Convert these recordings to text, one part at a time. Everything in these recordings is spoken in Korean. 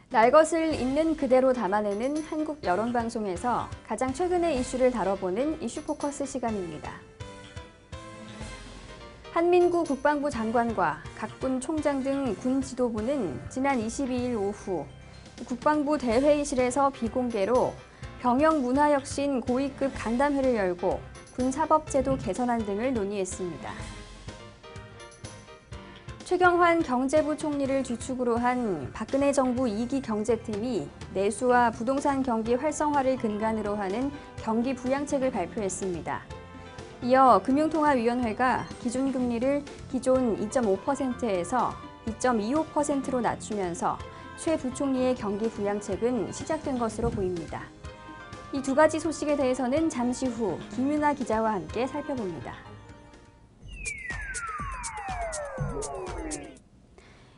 날 것을 있는 그대로 담아내는 한국 여론방송에서 가장 최근의 이슈를 다뤄보는 이슈 포커스 시간입니다. 한민구 국방부 장관과 각 군 총장 등 군 지도부는 지난 22일 오후 국방부 대회의실에서 비공개로 병영 문화혁신 고위급 간담회를 열고 군 사법제도 개선안 등을 논의했습니다. 최경환 경제부 총리를 주축으로 한 박근혜 정부 2기 경제팀이 내수와 부동산 경기 활성화를 근간으로 하는 경기 부양책을 발표했습니다. 이어 금융통화위원회가 기준금리를 기존 2.5%에서 2.25%로 낮추면서 최 부총리의 경기 부양책은 시작된 것으로 보입니다. 이 두 가지 소식에 대해서는 잠시 후 김윤아 기자와 함께 살펴봅니다.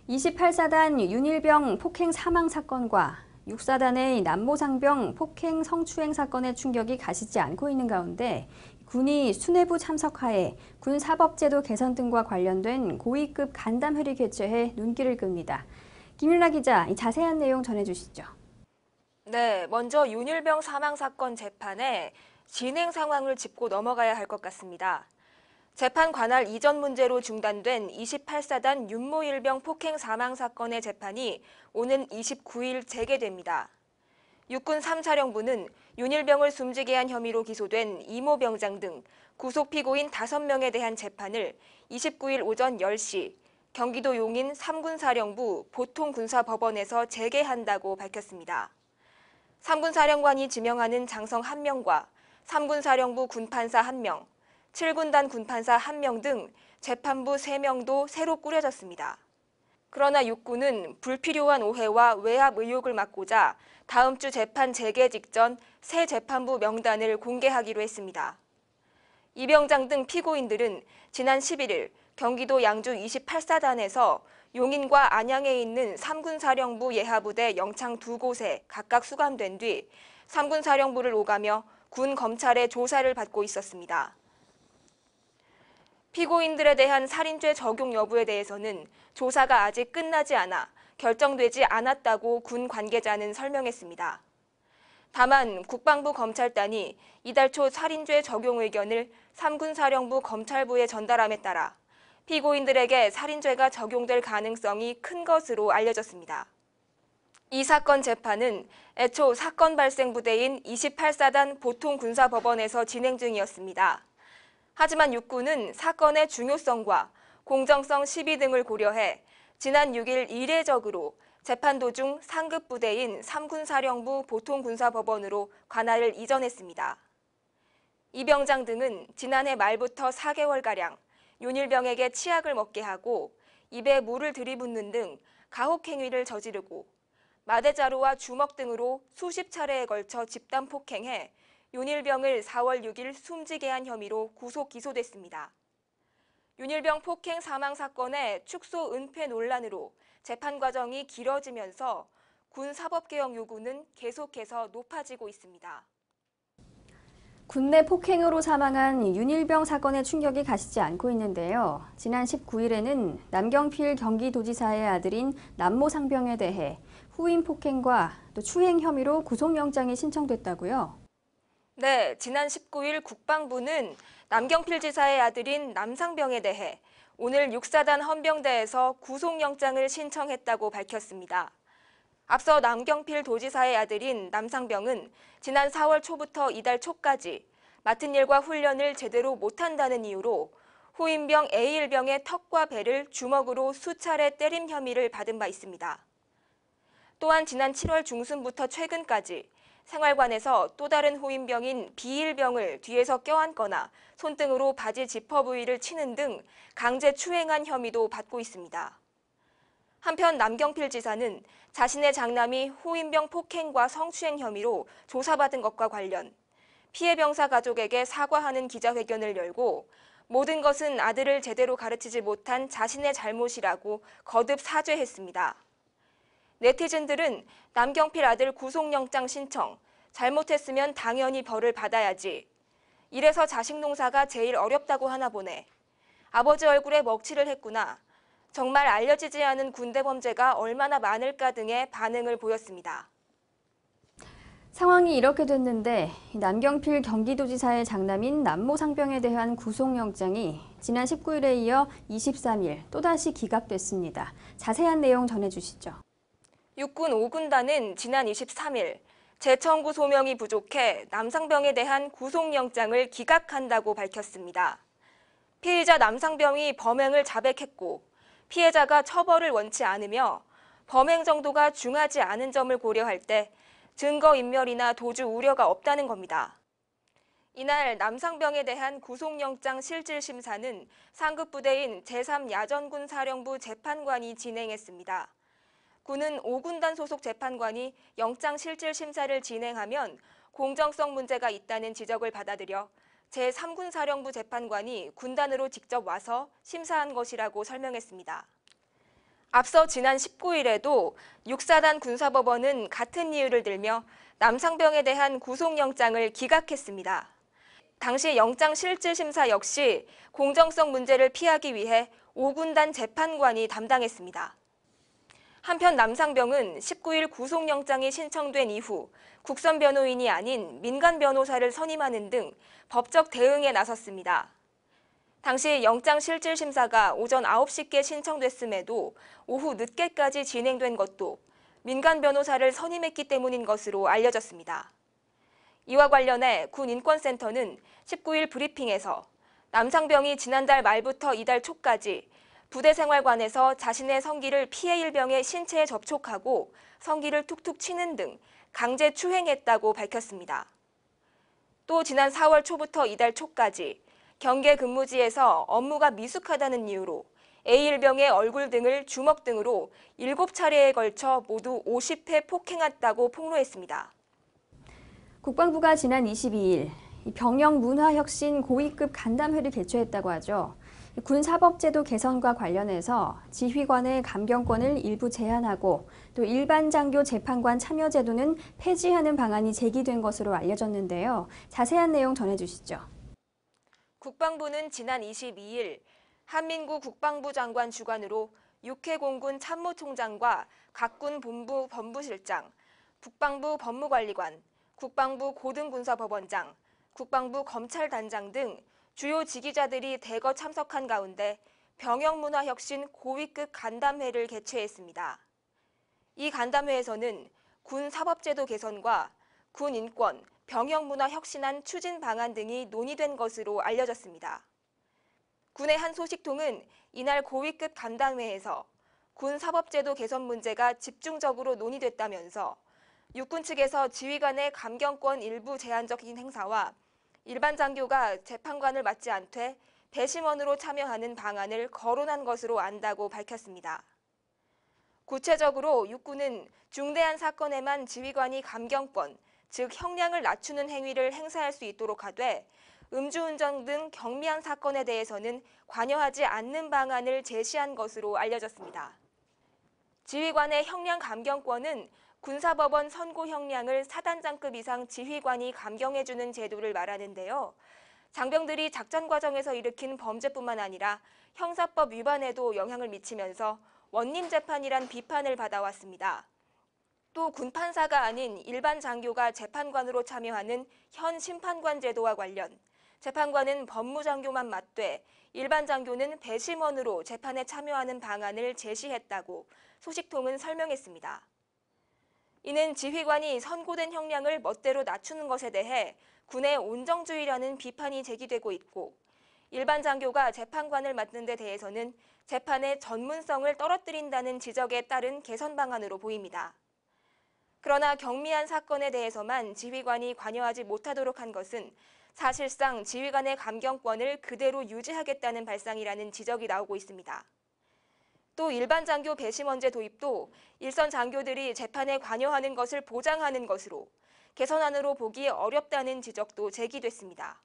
28사단 윤일병 폭행 사망 사건과 6사단의 남모상병 폭행 성추행 사건의 충격이 가시지 않고 있는 가운데 군이 수뇌부 참석하에 군 사법제도 개선 등과 관련된 고위급 간담회를 개최해 눈길을 끕니다. 김윤아 기자, 이 자세한 내용 전해주시죠. 네, 먼저 윤일병 사망 사건 재판의 진행 상황을 짚고 넘어가야 할 것 같습니다. 재판 관할 이전 문제로 중단된 28사단 윤모일병 폭행 사망 사건의 재판이 오는 29일 재개됩니다. 육군 3사령부는 윤일병을 숨지게 한 혐의로 기소된 이모 병장 등 구속 피고인 5명에 대한 재판을 29일 오전 10시 경기도 용인 3군사령부 보통군사법원에서 재개한다고 밝혔습니다. 3군사령관이 지명하는 장성 1명과 3군사령부 군판사 1명, 7군단 군판사 1명 등 재판부 3명도 새로 꾸려졌습니다. 그러나 육군은 불필요한 오해와 외압 의혹을 막고자 다음 주 재판 재개 직전 새 재판부 명단을 공개하기로 했습니다. 이 병장 등 피고인들은 지난 11일 경기도 양주 28사단에서 용인과 안양에 있는 3군사령부 예하부대 영창 2곳에 각각 수감된 뒤 3군사령부를 오가며 군 검찰의 조사를 받고 있었습니다. 피고인들에 대한 살인죄 적용 여부에 대해서는 조사가 아직 끝나지 않아 결정되지 않았다고 군 관계자는 설명했습니다. 다만 국방부 검찰단이 이달 초 살인죄 적용 의견을 3군사령부 검찰부에 전달함에 따라 피고인들에게 살인죄가 적용될 가능성이 큰 것으로 알려졌습니다. 이 사건 재판은 애초 사건 발생 부대인 28사단 보통군사법원에서 진행 중이었습니다. 하지만 육군은 사건의 중요성과 공정성 시비 등을 고려해 지난 6일 이례적으로 재판 도중 상급 부대인 3군사령부 보통군사법원으로 관할을 이전했습니다. 이 병장 등은 지난해 말부터 4개월가량 윤일병에게 치약을 먹게 하고 입에 물을 들이붓는 등 가혹 행위를 저지르고 마대자루와 주먹 등으로 수십 차례에 걸쳐 집단 폭행해 윤일병을 4월 6일 숨지게 한 혐의로 구속 기소됐습니다. 윤일병 폭행 사망 사건의 축소 은폐 논란으로 재판 과정이 길어지면서 군 사법개혁 요구는 계속해서 높아지고 있습니다. 군내 폭행으로 사망한 윤일병 사건의 충격이 가시지 않고 있는데요. 지난 19일에는 남경필 경기도지사의 아들인 남모상병에 대해 후임 폭행과 또 추행 혐의로 구속영장이 신청됐다고요? 네, 지난 19일 국방부는 남경필 지사의 아들인 남상병에 대해 오늘 6사단 헌병대에서 구속영장을 신청했다고 밝혔습니다. 앞서 남경필 도지사의 아들인 남상병은 지난 4월 초부터 이달 초까지 맡은 일과 훈련을 제대로 못한다는 이유로 후임병 A일병의 턱과 배를 주먹으로 수차례 때린 혐의를 받은 바 있습니다. 또한 지난 7월 중순부터 최근까지 생활관에서 또 다른 후임병인 B일병을 뒤에서 껴안거나 손등으로 바지 지퍼 부위를 치는 등 강제 추행한 혐의도 받고 있습니다. 한편 남경필 지사는 자신의 장남이 후임병 폭행과 성추행 혐의로 조사받은 것과 관련 피해 병사 가족에게 사과하는 기자회견을 열고 모든 것은 아들을 제대로 가르치지 못한 자신의 잘못이라고 거듭 사죄했습니다. 네티즌들은 남경필 아들 구속영장 신청, 잘못했으면 당연히 벌을 받아야지. 이래서 자식 농사가 제일 어렵다고 하나 보네. 아버지 얼굴에 먹칠을 했구나. 정말 알려지지 않은 군대 범죄가 얼마나 많을까 등의 반응을 보였습니다. 상황이 이렇게 됐는데 남경필 경기도지사의 장남인 남모 상병에 대한 구속영장이 지난 19일에 이어 23일 또다시 기각됐습니다. 자세한 내용 전해주시죠. 육군 5군단은 지난 23일 재청구 소명이 부족해 남상병에 대한 구속영장을 기각한다고 밝혔습니다. 피의자 남상병이 범행을 자백했고 피해자가 처벌을 원치 않으며 범행 정도가 중하지 않은 점을 고려할 때 증거인멸이나 도주 우려가 없다는 겁니다. 이날 남상병에 대한 구속영장 실질심사는 상급부대인 제3야전군 사령부 재판관이 진행했습니다. 군은 5군단 소속 재판관이 영장 실질심사를 진행하면 공정성 문제가 있다는 지적을 받아들여 제3군 사령부 재판관이 군단으로 직접 와서 심사한 것이라고 설명했습니다. 앞서 지난 19일에도 6사단 군사법원은 같은 이유를 들며 남상병에 대한 구속영장을 기각했습니다. 당시 영장 실질심사 역시 공정성 문제를 피하기 위해 5군단 재판관이 담당했습니다. 한편 남상병은 19일 구속영장이 신청된 이후 국선 변호인이 아닌 민간 변호사를 선임하는 등 법적 대응에 나섰습니다. 당시 영장 실질심사가 오전 9시께 신청됐음에도 오후 늦게까지 진행된 것도 민간 변호사를 선임했기 때문인 것으로 알려졌습니다. 이와 관련해 군 인권센터는 19일 브리핑에서 남상병이 지난달 말부터 이달 초까지 부대생활관에서 자신의 성기를 피해 일병의 신체에 접촉하고 성기를 툭툭 치는 등 강제 추행했다고 밝혔습니다. 또 지난 4월 초부터 이달 초까지 경계 근무지에서 업무가 미숙하다는 이유로 A일병의 얼굴 등을 주먹 등으로 7차례에 걸쳐 모두 50회 폭행했다고 폭로했습니다. 국방부가 지난 22일 병영 문화혁신 고위급 간담회를 개최했다고 하죠. 군 사법제도 개선과 관련해서 지휘관의 감경권을 일부 제한하고 또 일반 장교 재판관 참여 제도는 폐지하는 방안이 제기된 것으로 알려졌는데요. 자세한 내용 전해주시죠. 국방부는 지난 22일 한민구 국방부 장관 주관으로 육해 공군 참모총장과 각군 본부 법무실장, 국방부 법무관리관, 국방부 고등군사법원장, 국방부 검찰단장 등 주요 지휘자들이 대거 참석한 가운데 병영문화혁신 고위급 간담회를 개최했습니다. 이 간담회에서는 군 사법제도 개선과 군 인권, 병영문화 혁신안 추진 방안 등이 논의된 것으로 알려졌습니다. 군의 한 소식통은 이날 고위급 간담회에서 군 사법제도 개선 문제가 집중적으로 논의됐다면서 육군 측에서 지휘관의 감경권 일부 제한적인 행사와 일반 장교가 재판관을 맡지 않되 배심원으로 참여하는 방안을 거론한 것으로 안다고 밝혔습니다. 구체적으로 육군은 중대한 사건에만 지휘관이 감경권, 즉 형량을 낮추는 행위를 행사할 수 있도록 하되 음주운전 등 경미한 사건에 대해서는 관여하지 않는 방안을 제시한 것으로 알려졌습니다. 지휘관의 형량 감경권은 군사법원 선고 형량을 4단장급 이상 지휘관이 감경해주는 제도를 말하는데요. 장병들이 작전 과정에서 일으킨 범죄뿐만 아니라 형사법 위반에도 영향을 미치면서 원님 재판이란 비판을 받아왔습니다. 또 군판사가 아닌 일반 장교가 재판관으로 참여하는 현 심판관 제도와 관련, 재판관은 법무장교만 맡되 일반 장교는 배심원으로 재판에 참여하는 방안을 제시했다고 소식통은 설명했습니다. 이는 지휘관이 선고된 형량을 멋대로 낮추는 것에 대해 군의 온정주의라는 비판이 제기되고 있고 일반 장교가 재판관을 맡는 데 대해서는 재판의 전문성을 떨어뜨린다는 지적에 따른 개선 방안으로 보입니다. 그러나 경미한 사건에 대해서만 지휘관이 관여하지 못하도록 한 것은 사실상 지휘관의 감경권을 그대로 유지하겠다는 발상이라는 지적이 나오고 있습니다. 또 일반 장교 배심원제 도입도 일선 장교들이 재판에 관여하는 것을 보장하는 것으로 개선안으로 보기 어렵다는 지적도 제기됐습니다.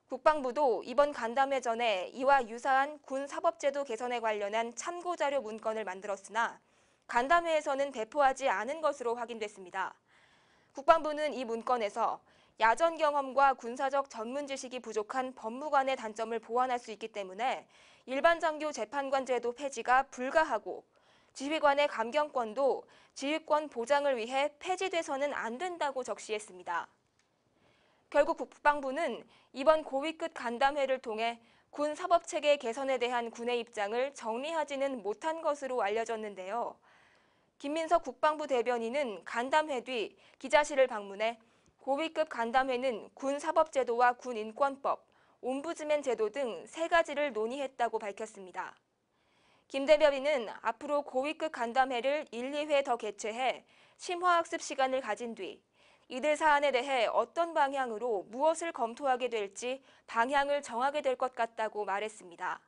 국방부도 이번 간담회 전에 이와 유사한 군 사법제도 개선에 관련한 참고자료 문건을 만들었으나 간담회에서는 배포하지 않은 것으로 확인됐습니다. 국방부는 이 문건에서 야전 경험과 군사적 전문 지식이 부족한 법무관의 단점을 보완할 수 있기 때문에 일반 장교 재판관 제도 폐지가 불가하고 지휘관의 감경권도 지휘권 보장을 위해 폐지돼서는 안 된다고 적시했습니다. 결국 국방부는 이번 고위급 간담회를 통해 군 사법체계 개선에 대한 군의 입장을 정리하지는 못한 것으로 알려졌는데요. 김민석 국방부 대변인은 간담회 뒤 기자실을 방문해 고위급 간담회는 군 사법제도와 군 인권법, 옴부즈맨 제도 등 3가지를 논의했다고 밝혔습니다. 김 대변인은 앞으로 고위급 간담회를 1, 2회 더 개최해 심화학습 시간을 가진 뒤 이들 사안에 대해 어떤 방향으로 무엇을 검토하게 될지 방향을 정하게 될 것 같다고 말했습니다.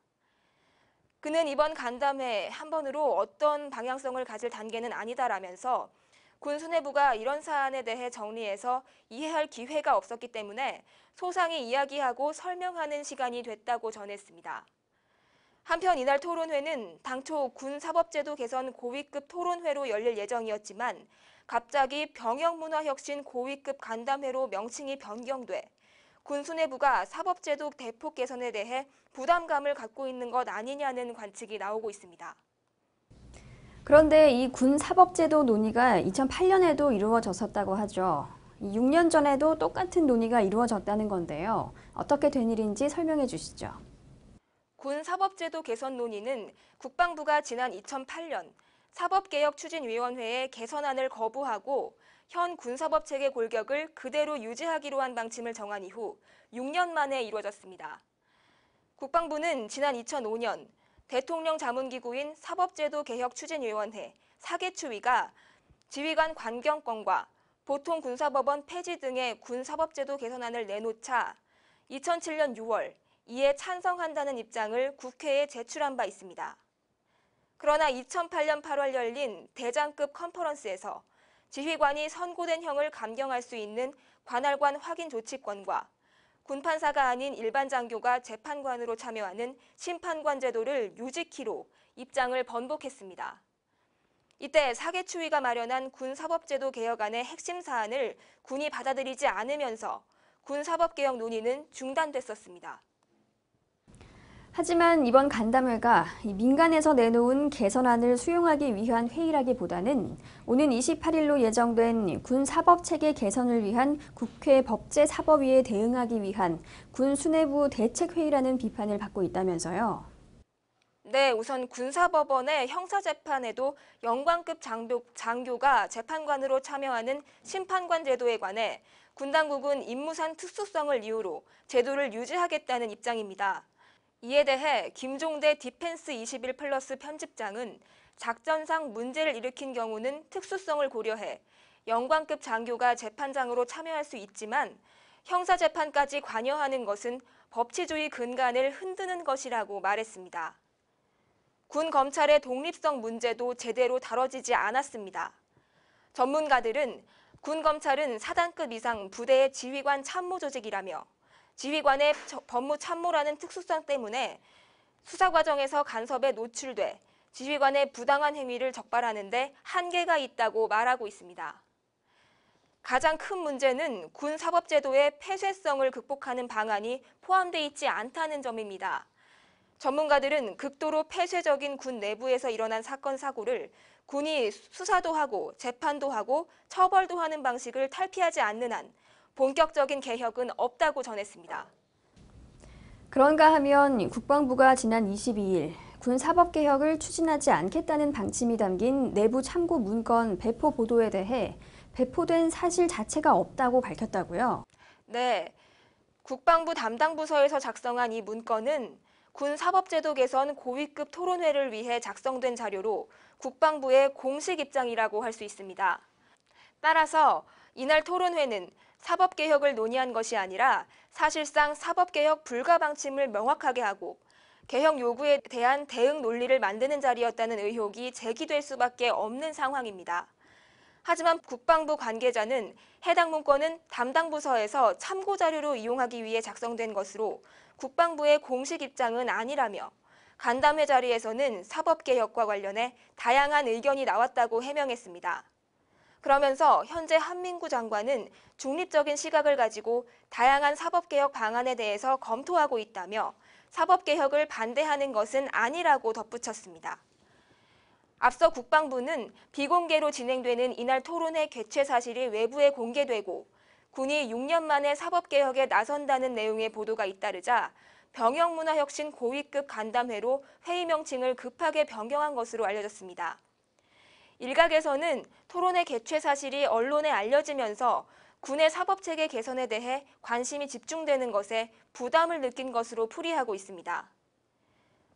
그는 이번 간담회 한 번으로 어떤 방향성을 가질 단계는 아니다라면서 군 수뇌부가 이런 사안에 대해 정리해서 이해할 기회가 없었기 때문에 소상히 이야기하고 설명하는 시간이 됐다고 전했습니다. 한편 이날 토론회는 당초 군 사법제도 개선 고위급 토론회로 열릴 예정이었지만 갑자기 병영문화혁신 고위급 간담회로 명칭이 변경돼 군 수뇌부가 사법제도 대폭 개선에 대해 부담감을 갖고 있는 것 아니냐는 관측이 나오고 있습니다. 그런데 이 군 사법제도 논의가 2008년에도 이루어졌었다고 하죠. 6년 전에도 똑같은 논의가 이루어졌다는 건데요. 어떻게 된 일인지 설명해 주시죠. 군 사법제도 개선 논의는 국방부가 지난 2008년 사법개혁추진위원회의 개선안을 거부하고 현 군사법체계 골격을 그대로 유지하기로 한 방침을 정한 이후 6년 만에 이루어졌습니다. 국방부는 지난 2005년 대통령 자문기구인 사법제도개혁추진위원회 사개추위가 지휘관 관경권과 보통군사법원 폐지 등의 군사법제도 개선안을 내놓자 2007년 6월 이에 찬성한다는 입장을 국회에 제출한 바 있습니다. 그러나 2008년 8월 열린 대장급 컨퍼런스에서 지휘관이 선고된 형을 감경할 수 있는 관할관 확인 조치권과 군판사가 아닌 일반 장교가 재판관으로 참여하는 심판관 제도를 유지키로 입장을 번복했습니다. 이때 사개추위가 마련한 군사법제도 개혁안의 핵심 사안을 군이 받아들이지 않으면서 군사법개혁 논의는 중단됐었습니다. 하지만 이번 간담회가 민간에서 내놓은 개선안을 수용하기 위한 회의라기보다는 오는 28일로 예정된 군 사법체계 개선을 위한 국회 법제사법위에 대응하기 위한 군 수뇌부 대책회의라는 비판을 받고 있다면서요. 네, 우선 군사법원의 형사재판에도 영관급 장교가 재판관으로 참여하는 심판관 제도에 관해 군 당국은 임무상 특수성을 이유로 제도를 유지하겠다는 입장입니다. 이에 대해 김종대 디펜스 21 플러스 편집장은 작전상 문제를 일으킨 경우는 특수성을 고려해 영관급 장교가 재판장으로 참여할 수 있지만 형사재판까지 관여하는 것은 법치주의 근간을 흔드는 것이라고 말했습니다. 군 검찰의 독립성 문제도 제대로 다뤄지지 않았습니다. 전문가들은 군 검찰은 사단급 이상 부대의 지휘관 참모 조직이라며 지휘관의 법무 참모라는 특수성 때문에 수사 과정에서 간섭에 노출돼 지휘관의 부당한 행위를 적발하는 데 한계가 있다고 말하고 있습니다. 가장 큰 문제는 군 사법제도의 폐쇄성을 극복하는 방안이 포함되어 있지 않다는 점입니다. 전문가들은 극도로 폐쇄적인 군 내부에서 일어난 사건 사고를 군이 수사도 하고 재판도 하고 처벌도 하는 방식을 탈피하지 않는 한 본격적인 개혁은 없다고 전했습니다. 그런가 하면 국방부가 지난 22일 군 사법개혁을 추진하지 않겠다는 방침이 담긴 내부 참고 문건 배포 보도에 대해 배포된 사실 자체가 없다고 밝혔다고요? 네, 국방부 담당 부서에서 작성한 이 문건은 군 사법제도 개선 고위급 토론회를 위해 작성된 자료로 국방부의 공식 입장이라고 할 수 있습니다. 따라서 이날 토론회는 사법개혁을 논의한 것이 아니라 사실상 사법개혁 불가 방침을 명확하게 하고 개혁 요구에 대한 대응 논리를 만드는 자리였다는 의혹이 제기될 수밖에 없는 상황입니다. 하지만 국방부 관계자는 해당 문건은 담당 부서에서 참고 자료로 이용하기 위해 작성된 것으로 국방부의 공식 입장은 아니라며 간담회 자리에서는 사법개혁과 관련해 다양한 의견이 나왔다고 해명했습니다. 그러면서 현재 한민구 장관은 중립적인 시각을 가지고 다양한 사법개혁 방안에 대해서 검토하고 있다며 사법개혁을 반대하는 것은 아니라고 덧붙였습니다. 앞서 국방부는 비공개로 진행되는 이날 토론회 개최 사실이 외부에 공개되고 군이 6년 만에 사법개혁에 나선다는 내용의 보도가 잇따르자 병영문화혁신 고위급 간담회로 회의 명칭을 급하게 변경한 것으로 알려졌습니다. 일각에서는 토론회 개최 사실이 언론에 알려지면서 군의 사법체계 개선에 대해 관심이 집중되는 것에 부담을 느낀 것으로 풀이하고 있습니다.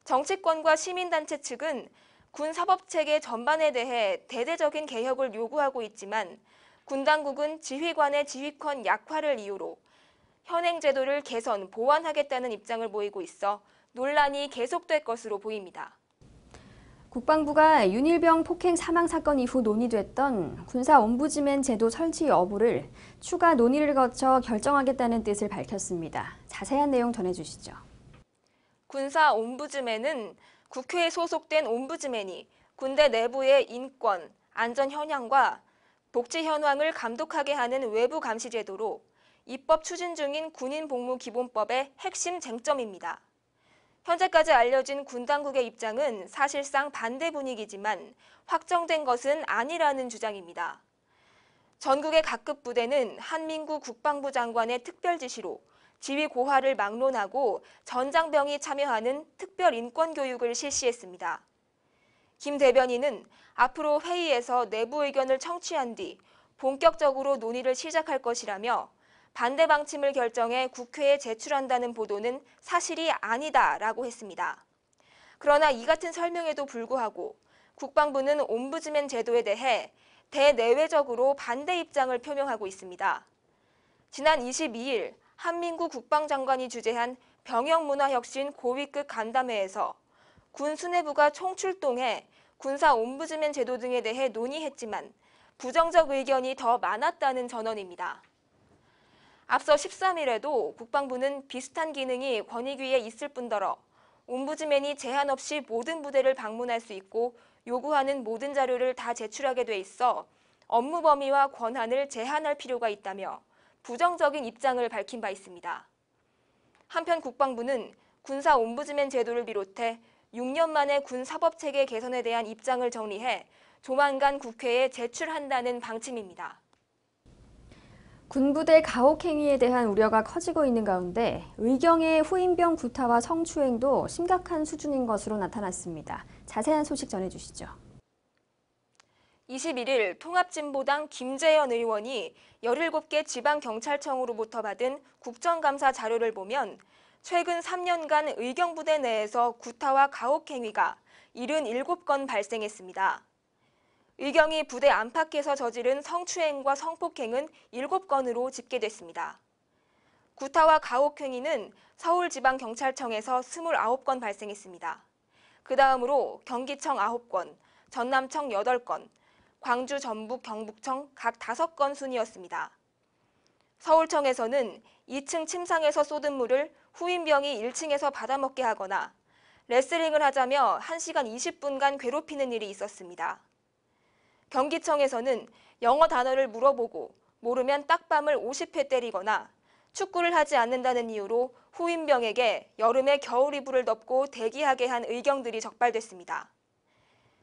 정치권과 시민단체 측은 군 사법체계 전반에 대해 대대적인 개혁을 요구하고 있지만 군 당국은 지휘관의 지휘권 약화를 이유로 현행 제도를 개선, 보완하겠다는 입장을 보이고 있어 논란이 계속될 것으로 보입니다. 국방부가 윤일병 폭행 사망 사건 이후 논의됐던 군사 옴부즈맨 제도 설치 여부를 추가 논의를 거쳐 결정하겠다는 뜻을 밝혔습니다. 자세한 내용 전해주시죠. 군사 옴부즈맨은 국회에 소속된 옴부즈맨이 군대 내부의 인권, 안전 현황과 복지 현황을 감독하게 하는 외부 감시 제도로 입법 추진 중인 군인복무기본법의 핵심 쟁점입니다. 현재까지 알려진 군 당국의 입장은 사실상 반대 분위기지만 확정된 것은 아니라는 주장입니다. 전국의 각급 부대는 한민구 국방부 장관의 특별 지시로 지휘 고하를 막론하고 전장병이 참여하는 특별 인권 교육을 실시했습니다. 김 대변인은 앞으로 회의에서 내부 의견을 청취한 뒤 본격적으로 논의를 시작할 것이라며 반대 방침을 결정해 국회에 제출한다는 보도는 사실이 아니다라고 했습니다. 그러나 이 같은 설명에도 불구하고 국방부는 옴부즈맨 제도에 대해 대내외적으로 반대 입장을 표명하고 있습니다. 지난 22일 한민구 국방장관이 주재한 병영문화혁신 고위급 간담회에서 군 수뇌부가 총출동해 군사 옴부즈맨 제도 등에 대해 논의했지만 부정적 의견이 더 많았다는 전언입니다. 앞서 13일에도 국방부는 비슷한 기능이 권익위에 있을 뿐더러 옴부즈맨이 제한 없이 모든 부대를 방문할 수 있고 요구하는 모든 자료를 다 제출하게 돼 있어 업무 범위와 권한을 제한할 필요가 있다며 부정적인 입장을 밝힌 바 있습니다. 한편 국방부는 군사 옴부즈맨 제도를 비롯해 6년 만에 군 사법체계 개선에 대한 입장을 정리해 조만간 국회에 제출한다는 방침입니다. 군부대 가혹 행위에 대한 우려가 커지고 있는 가운데 의경의 후임병 구타와 성추행도 심각한 수준인 것으로 나타났습니다. 자세한 소식 전해주시죠. 21일 통합진보당 김재현 의원이 17개 지방경찰청으로부터 받은 국정감사 자료를 보면 최근 3년간 의경부대 내에서 구타와 가혹 행위가 77건 발생했습니다. 의경이 부대 안팎에서 저지른 성추행과 성폭행은 7건으로 집계됐습니다. 구타와 가혹 행위는 서울지방경찰청에서 29건 발생했습니다. 그 다음으로 경기청 9건, 전남청 8건, 광주, 전북, 경북청 각 5건 순이었습니다. 서울청에서는 2층 침상에서 쏟은 물을 후임병이 1층에서 받아먹게 하거나 레슬링을 하자며 1시간 20분간 괴롭히는 일이 있었습니다. 경기청에서는 영어 단어를 물어보고 모르면 딱밤을 50회 때리거나 축구를 하지 않는다는 이유로 후임병에게 여름에 겨울 이불을 덮고 대기하게 한 의경들이 적발됐습니다.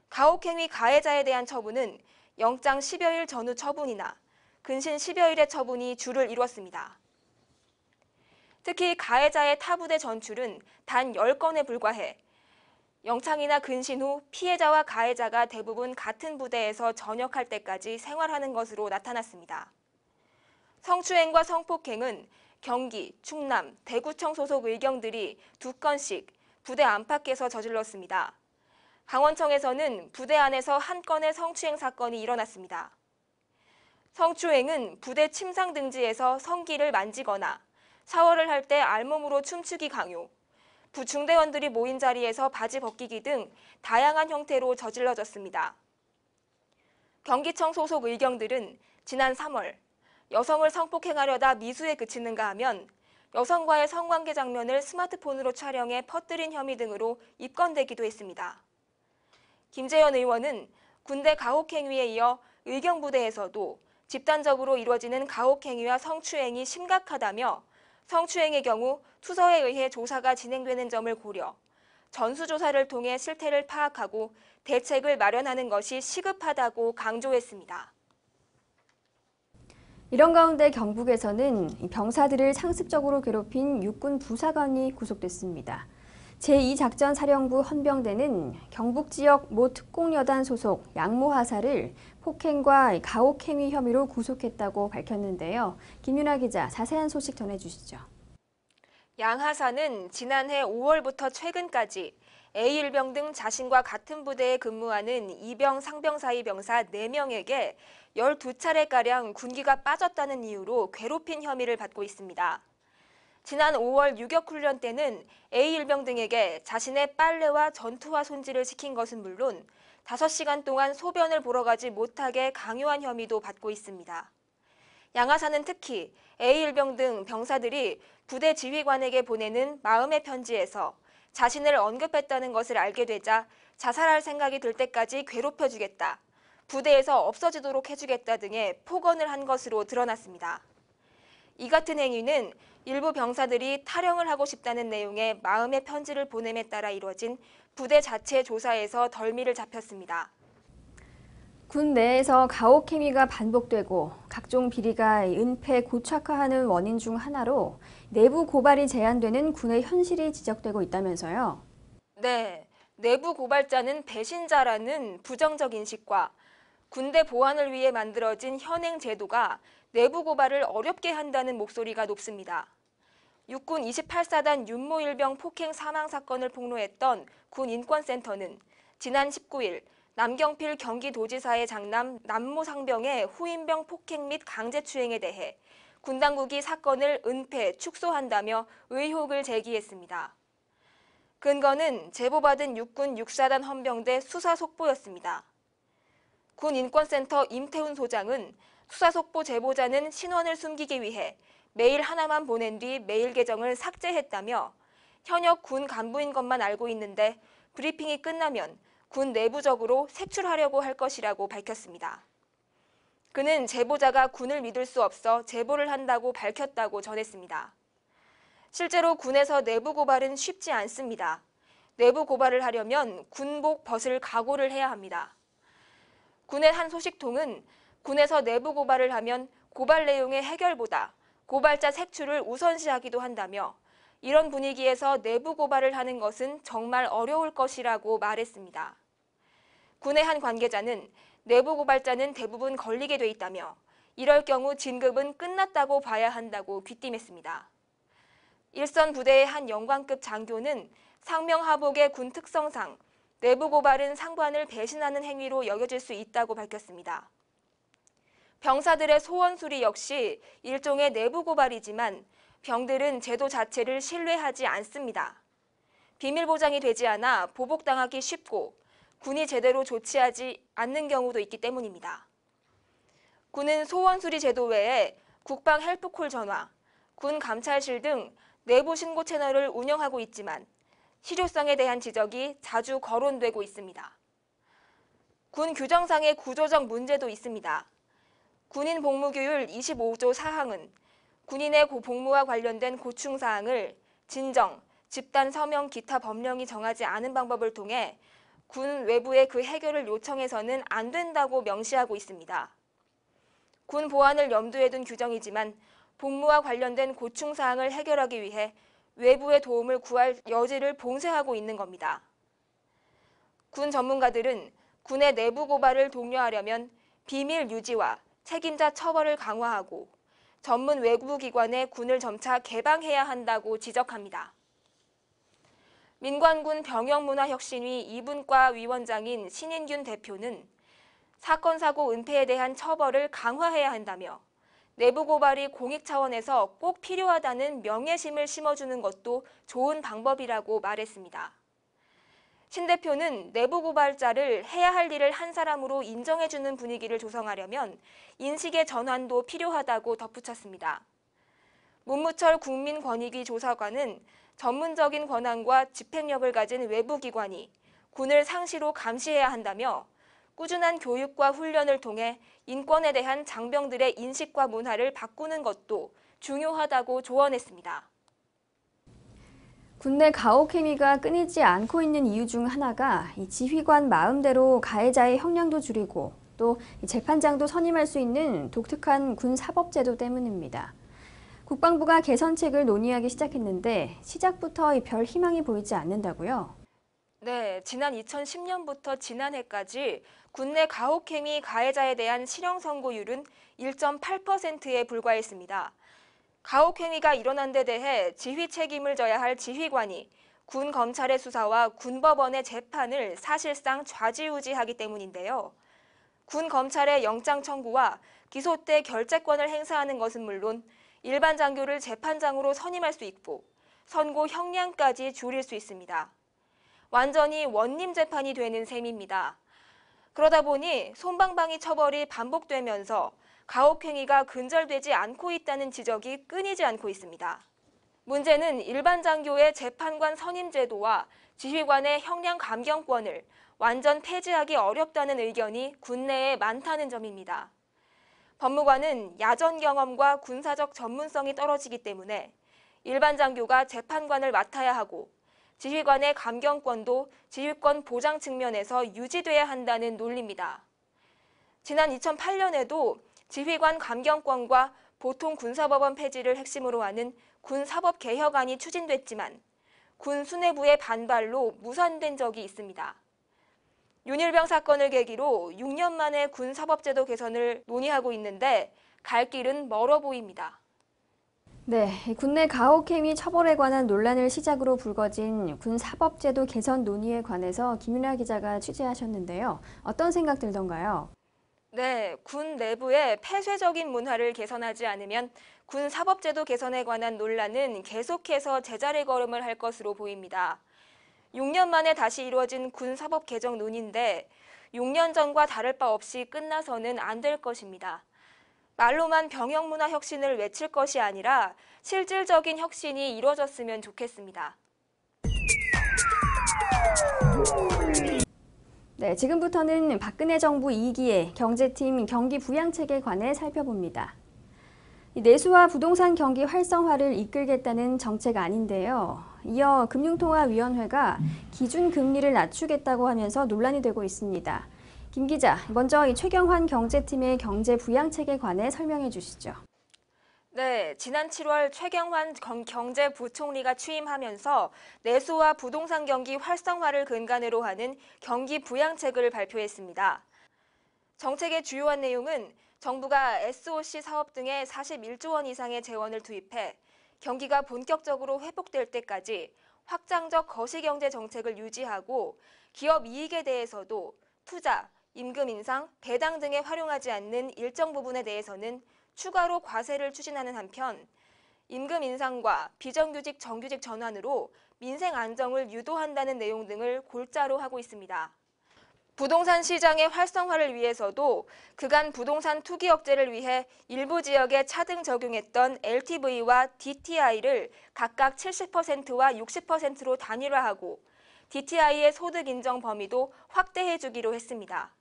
가혹행위 가해자에 대한 처분은 영장 10여일 전후 처분이나 근신 10여일의 처분이 주를 이뤘습니다. 특히 가해자의 타부대 전출은 단 10건에 불과해 영창이나 근신 후 피해자와 가해자가 대부분 같은 부대에서 전역할 때까지 생활하는 것으로 나타났습니다. 성추행과 성폭행은 경기, 충남, 대구청 소속 의경들이 2건씩 부대 안팎에서 저질렀습니다. 강원청에서는 부대 안에서 1건의 성추행 사건이 일어났습니다. 성추행은 부대 침상 등지에서 성기를 만지거나 샤워를 할 때 알몸으로 춤추기 강요, 부중대원들이 모인 자리에서 바지 벗기기 등 다양한 형태로 저질러졌습니다. 경기청 소속 의경들은 지난 3월 여성을 성폭행하려다 미수에 그치는가 하면 여성과의 성관계 장면을 스마트폰으로 촬영해 퍼뜨린 혐의 등으로 입건되기도 했습니다. 김재현 의원은 군대 가혹 행위에 이어 의경부대에서도 집단적으로 이루어지는 가혹행위와 성추행이 심각하다며 성추행의 경우 투서에 의해 조사가 진행되는 점을 고려, 전수조사를 통해 실태를 파악하고 대책을 마련하는 것이 시급하다고 강조했습니다. 이런 가운데 경북에서는 병사들을 상습적으로 괴롭힌 육군 부사관이 구속됐습니다. 제2작전사령부 헌병대는 경북 지역 모 특공여단 소속 양모하사를 폭행과 가혹행위 혐의로 구속했다고 밝혔는데요. 김윤아 기자 자세한 소식 전해주시죠. 양 하사는 지난해 5월부터 최근까지 A1병 등 자신과 같은 부대에 근무하는 이병, 상병 사이 병사 4명에게 12차례가량 군기가 빠졌다는 이유로 괴롭힌 혐의를 받고 있습니다. 지난 5월 유격훈련 때는 A1병 등에게 자신의 빨래와 전투화 손질을 시킨 것은 물론 5시간 동안 소변을 보러 가지 못하게 강요한 혐의도 받고 있습니다. 양하사는 특히 A1병 등 병사들이 부대 지휘관에게 보내는 마음의 편지에서 자신을 언급했다는 것을 알게 되자 자살할 생각이 들 때까지 괴롭혀주겠다, 부대에서 없어지도록 해주겠다 등의 폭언을 한 것으로 드러났습니다. 이 같은 행위는 일부 병사들이 탈영을 하고 싶다는 내용의 마음의 편지를 보냄에 따라 이루어진 부대 자체 조사에서 덜미를 잡혔습니다. 군 내에서 가혹행위가 반복되고 각종 비리가 은폐 고착화하는 원인 중 하나로 내부 고발이 제한되는 군의 현실이 지적되고 있다면서요. 네, 내부 고발자는 배신자라는 부정적 인식과 군대 보안을 위해 만들어진 현행 제도가 내부 고발을 어렵게 한다는 목소리가 높습니다. 육군 28사단 윤모일병 폭행 사망 사건을 폭로했던 군인권센터는 지난 19일 남경필 경기도지사의 장남 남모 상병의 후임병 폭행 및 강제추행에 대해 군 당국이 사건을 은폐, 축소한다며 의혹을 제기했습니다. 근거는 제보받은 육군 6사단 헌병대 수사 속보였습니다. 군인권센터 임태훈 소장은 수사 속보 제보자는 신원을 숨기기 위해 메일 하나만 보낸 뒤 메일 계정을 삭제했다며 현역 군 간부인 것만 알고 있는데 브리핑이 끝나면 군 내부적으로 색출하려고 할 것이라고 밝혔습니다. 그는 제보자가 군을 믿을 수 없어 제보를 한다고 밝혔다고 전했습니다. 실제로 군에서 내부 고발은 쉽지 않습니다. 내부 고발을 하려면 군복 벗을 각오를 해야 합니다. 군의 한 소식통은 군에서 내부 고발을 하면 고발 내용의 해결보다 고발자 색출을 우선시하기도 한다며 이런 분위기에서 내부 고발을 하는 것은 정말 어려울 것이라고 말했습니다. 군의 한 관계자는 내부 고발자는 대부분 걸리게 돼 있다며 이럴 경우 진급은 끝났다고 봐야 한다고 귀띔했습니다. 일선 부대의 한 영관급 장교는 상명하복의 군 특성상 내부 고발은 상관을 배신하는 행위로 여겨질 수 있다고 밝혔습니다. 병사들의 소원 수리 역시 일종의 내부 고발이지만 병들은 제도 자체를 신뢰하지 않습니다. 비밀 보장이 되지 않아 보복당하기 쉽고 군이 제대로 조치하지 않는 경우도 있기 때문입니다. 군은 소원 수리 제도 외에 국방 헬프콜 전화, 군 감찰실 등 내부 신고 채널을 운영하고 있지만 실효성에 대한 지적이 자주 거론되고 있습니다. 군 규정상의 구조적 문제도 있습니다. 군인 복무규율 25조 4항은 군인의 복무와 관련된 고충사항을 진정, 집단 서명 기타 법령이 정하지 않은 방법을 통해 군 외부에 그 해결을 요청해서는 안 된다고 명시하고 있습니다. 군 보안을 염두에 둔 규정이지만 복무와 관련된 고충사항을 해결하기 위해 외부의 도움을 구할 여지를 봉쇄하고 있는 겁니다. 군 전문가들은 군의 내부 고발을 독려하려면 비밀 유지와 책임자 처벌을 강화하고 전문 외부기관에 군을 점차 개방해야 한다고 지적합니다. 민관군 병영문화혁신위 2분과 위원장인 신인균 대표는 사건 사고 은폐에 대한 처벌을 강화해야 한다며 내부 고발이 공익 차원에서 꼭 필요하다는 명예심을 심어주는 것도 좋은 방법이라고 말했습니다. 신 대표는 내부 고발자를 해야 할 일을 한 사람으로 인정해주는 분위기를 조성하려면 인식의 전환도 필요하다고 덧붙였습니다. 문무철 국민권익위 조사관은 전문적인 권한과 집행력을 가진 외부기관이 군을 상시로 감시해야 한다며 꾸준한 교육과 훈련을 통해 인권에 대한 장병들의 인식과 문화를 바꾸는 것도 중요하다고 조언했습니다. 군내 가혹 행위가 끊이지 않고 있는 이유 중 하나가 이 지휘관 마음대로 가해자의 형량도 줄이고 또 재판장도 선임할 수 있는 독특한 군 사법제도 때문입니다. 국방부가 개선책을 논의하기 시작했는데 시작부터 별 희망이 보이지 않는다고요? 네, 지난 2010년부터 지난해까지 군내 가혹행위 가해자에 대한 실형 선고율은 1.8%에 불과했습니다. 가혹행위가 일어난 데 대해 지휘 책임을 져야 할 지휘관이 군 검찰의 수사와 군법원의 재판을 사실상 좌지우지하기 때문인데요. 군 검찰의 영장 청구와 기소 때 결재권을 행사하는 것은 물론 일반 장교를 재판장으로 선임할 수 있고 선고 형량까지 줄일 수 있습니다. 완전히 원님 재판이 되는 셈입니다. 그러다 보니 솜방망이 처벌이 반복되면서 가혹행위가 근절되지 않고 있다는 지적이 끊이지 않고 있습니다. 문제는 일반 장교의 재판관 선임 제도와 지휘관의 형량 감경권을 완전 폐지하기 어렵다는 의견이 군내에 많다는 점입니다. 법무관은 야전 경험과 군사적 전문성이 떨어지기 때문에 일반 장교가 재판관을 맡아야 하고 지휘관의 감경권도 지휘권 보장 측면에서 유지돼야 한다는 논리입니다. 지난 2008년에도 지휘관 감경권과 보통 군사법원 폐지를 핵심으로 하는 군사법 개혁안이 추진됐지만 군 수뇌부의 반발로 무산된 적이 있습니다. 윤일병 사건을 계기로 6년 만에 군사법제도 개선을 논의하고 있는데 갈 길은 멀어 보입니다. 네, 군내 가혹행위 처벌에 관한 논란을 시작으로 불거진 군사법제도 개선 논의에 관해서 김윤아 기자가 취재하셨는데요. 어떤 생각 들던가요? 네, 군 내부의 폐쇄적인 문화를 개선하지 않으면 군 사법제도 개선에 관한 논란은 계속해서 제자리 걸음을 할 것으로 보입니다. 6년 만에 다시 이루어진 군 사법 개정 논의인데 6년 전과 다를 바 없이 끝나서는 안 될 것입니다. 말로만 병역 문화 혁신을 외칠 것이 아니라 실질적인 혁신이 이루어졌으면 좋겠습니다. 네, 지금부터는 박근혜 정부 2기의 경제팀 경기 부양책에 관해 살펴봅니다. 내수와 부동산 경기 활성화를 이끌겠다는 정책 아닌데요. 이어 금융통화위원회가 기준금리를 낮추겠다고 하면서 논란이 되고 있습니다. 김 기자, 먼저 이 최경환 경제팀의 경제 부양책에 관해 설명해 주시죠. 네, 지난 7월 최경환 경제부총리가 취임하면서 내수와 부동산 경기 활성화를 근간으로 하는 경기 부양책을 발표했습니다. 정책의 주요한 내용은 정부가 SOC 사업 등에 41조 원 이상의 재원을 투입해 경기가 본격적으로 회복될 때까지 확장적 거시경제 정책을 유지하고 기업 이익에 대해서도 투자, 임금 인상, 배당 등에 활용하지 않는 일정 부분에 대해서는 추가로 과세를 추진하는 한편 임금 인상과 비정규직 정규직 전환으로 민생 안정을 유도한다는 내용 등을 골자로 하고 있습니다. 부동산 시장의 활성화를 위해서도 그간 부동산 투기 억제를 위해 일부 지역에 차등 적용했던 LTV와 DTI를 각각 70%와 60%로 단일화하고 DTI의 소득 인정 범위도 확대해 주기로 했습니다.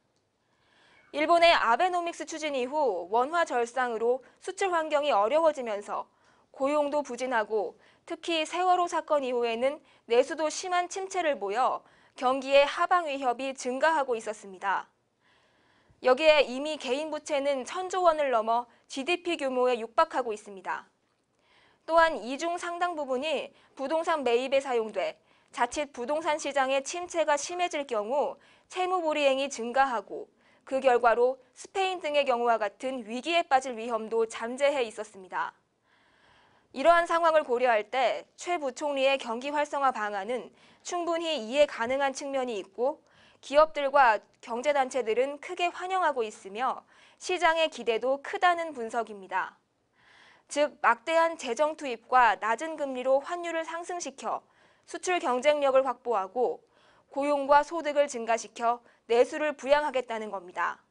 일본의 아베노믹스 추진 이후 원화 절상으로 수출 환경이 어려워지면서 고용도 부진하고 특히 세월호 사건 이후에는 내수도 심한 침체를 보여 경기의 하방 위협이 증가하고 있었습니다. 여기에 이미 개인 부채는 1,000조 원을 넘어 GDP 규모에 육박하고 있습니다. 또한 이 중 상당 부분이 부동산 매입에 사용돼 자칫 부동산 시장의 침체가 심해질 경우 채무 불이행이 증가하고 그 결과로 스페인 등의 경우와 같은 위기에 빠질 위험도 잠재해 있었습니다. 이러한 상황을 고려할 때 최 부총리의 경기 활성화 방안은 충분히 이해 가능한 측면이 있고 기업들과 경제단체들은 크게 환영하고 있으며 시장의 기대도 크다는 분석입니다. 즉, 막대한 재정 투입과 낮은 금리로 환율을 상승시켜 수출 경쟁력을 확보하고 고용과 소득을 증가시켜 내수를 부양하겠다는 겁니다.